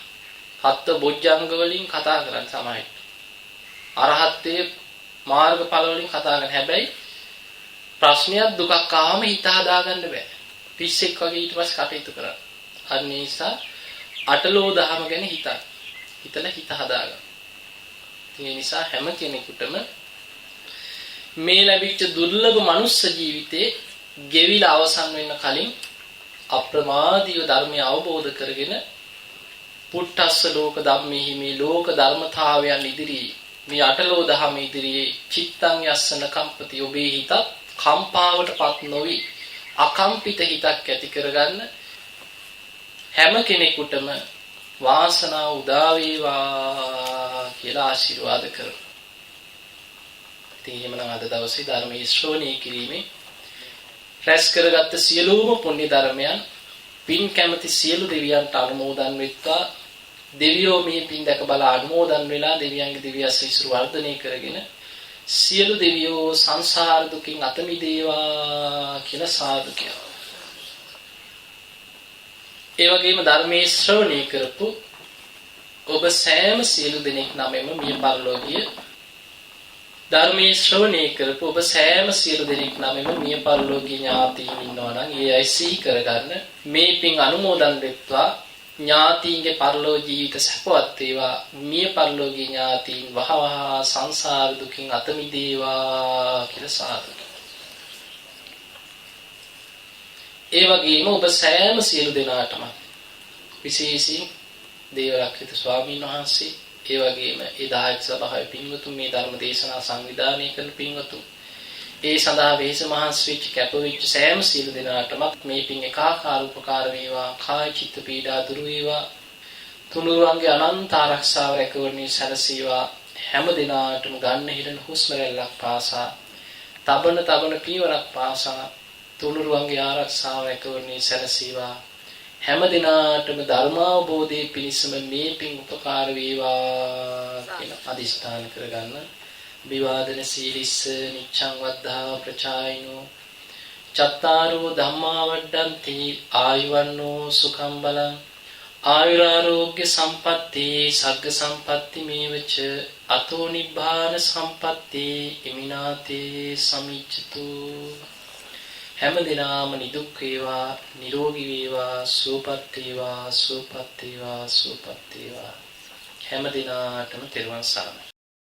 හත් බොජ්ජංග වලින් කතා කරන්නේ සමාජයට. අරහත්ත්වයේ මාර්ගඵල වලින් කතා කරන හැබැයි ප්‍රශ්නයක් දුකක් ආවම හිත හදාගන්න බෑ. පිස්සෙක් වගේ ඊට පස්සේ කටයුතු කරා. අන්න ඒ නිසා අටලෝ දහම ගැන හිතලා හිත හදාගන්න. ඒ නිසා හැම කෙනෙකුටම මේ ලැබිච්ච දුර්ලභ මනුස්ස ජීවිතේ ගෙවිලා අවසන් වෙන්න කලින් අප්‍රමාදීව ධර්මය අවබෝධ කරගෙන පුට්ටස්ස ලෝක ධම්මෙහි මේ ලෝක ධර්මතාවයන් ඉදිරියේ මේ අටලෝ දහම ඉදිරියේ චිත්තං යස්සන කම්පති ඔබේ හිතත් කම්පාවටපත් නොවි අකම්පිත හිතක් ඇති කරගන්න හැම කෙනෙකුටම වාසනාව උදා වේවා කියලා ආශිර්වාද කරමු. ඉතින් එහෙමනම් අද දවසේ ධර්මයේ ශ්‍රවණය කිරීමේ රැස් කරගත්ත සියලුම පුණ්‍ය ධර්මයන් පින් කැමති සියලු දෙවියන්ට අනුමෝදන් වෙත්වා. දෙවියෝ මේ පින් දැක බල අනුමෝදන් වෙලා දෙවියන්ගේ දිව්‍ය ආශිර්වාද වර්ධනය කරගෙන සියලු දෙවියෝ සංසාර දුකින් අත මිදේවා කියලා සාදු කියනවා. ඒ වගේම ධර්මයේ ශ්‍රවණය කරපු ඔබ සෑම සියලු දෙනෙක් නමෙම මිය පරලෝකීය ධර්මයේ ශ්‍රවණය කරපු ඔබ සෑම සියලු දෙනෙක් නමෙම මිය පරලෝකීය ඥාතීන් ඉන්නවා නම් ඒ අය සිහි කරගන්න මේ පින් අනුමෝදන් වෙත්වා. ඥාතීන්ගේ පරලෝ ජීවිත සපවත් වේවා. මිය පරලෝකීය ඥාතීන් වහවහ සංසාර දුකින් අත මිදේවා කියලා සාදු. ඒ වගේම ඔබ සෑම සියලු දෙනාටම විශේෂයෙන් දේවරක්ෂිත ස්වාමීන් වහන්සේ ඒ වගේම ඒ දායක සභාවේ පින්වතුන් මේ ධර්ම දේශනා සංවිධානය කරන පින්වතුන් ඒ සඳහා වෙහෙස මහන්සි වෙච්ච කැපවෙච්ච සෑම සියලු දෙනාටම මේ පින් එකාකාර උපකාර වේවා. කාය චිත්ත පීඩා දුරු වේවා. තුනුරුවන්ගේ අනන්ත ආරක්ෂාව රැකවරණය සැලසීවා. හැම දිනාටම ගන්න හිරෙන හුස්ම රැල්ලක් පාසා තබන පියවරක් පාසා තුනුරුවන්ගේ ආරක්ෂාව රැකවරණය සැලසීවා. හැම දිනාටම ධර්මාවබෝධයේ පිණිසම මේ පින් උපකාර වේවා කියලා අදිෂ්ඨාන කරගන්න. විවාදන සීලිස්ස නිච්ඡං වද්ධා ප්‍රචායිනෝ චත්තාරෝ ධම්මා වඩ්ඩන්ති ආයුවන්නෝ සුඛං බලං ආයුරාෝග්‍ය සම්පatti සග්ග සම්පatti මේවච අතෝ නිබ්බාන සම්පatti ඉමිනාතේ සමිච්ඡතු. හැම දිනම නිදුක් වේවා නිරෝගී වේවා සුවපත් වේවා සුවපත් වේවා සුවපත් වේවා. හැම දිනාටම තෙරුවන් සරණයි.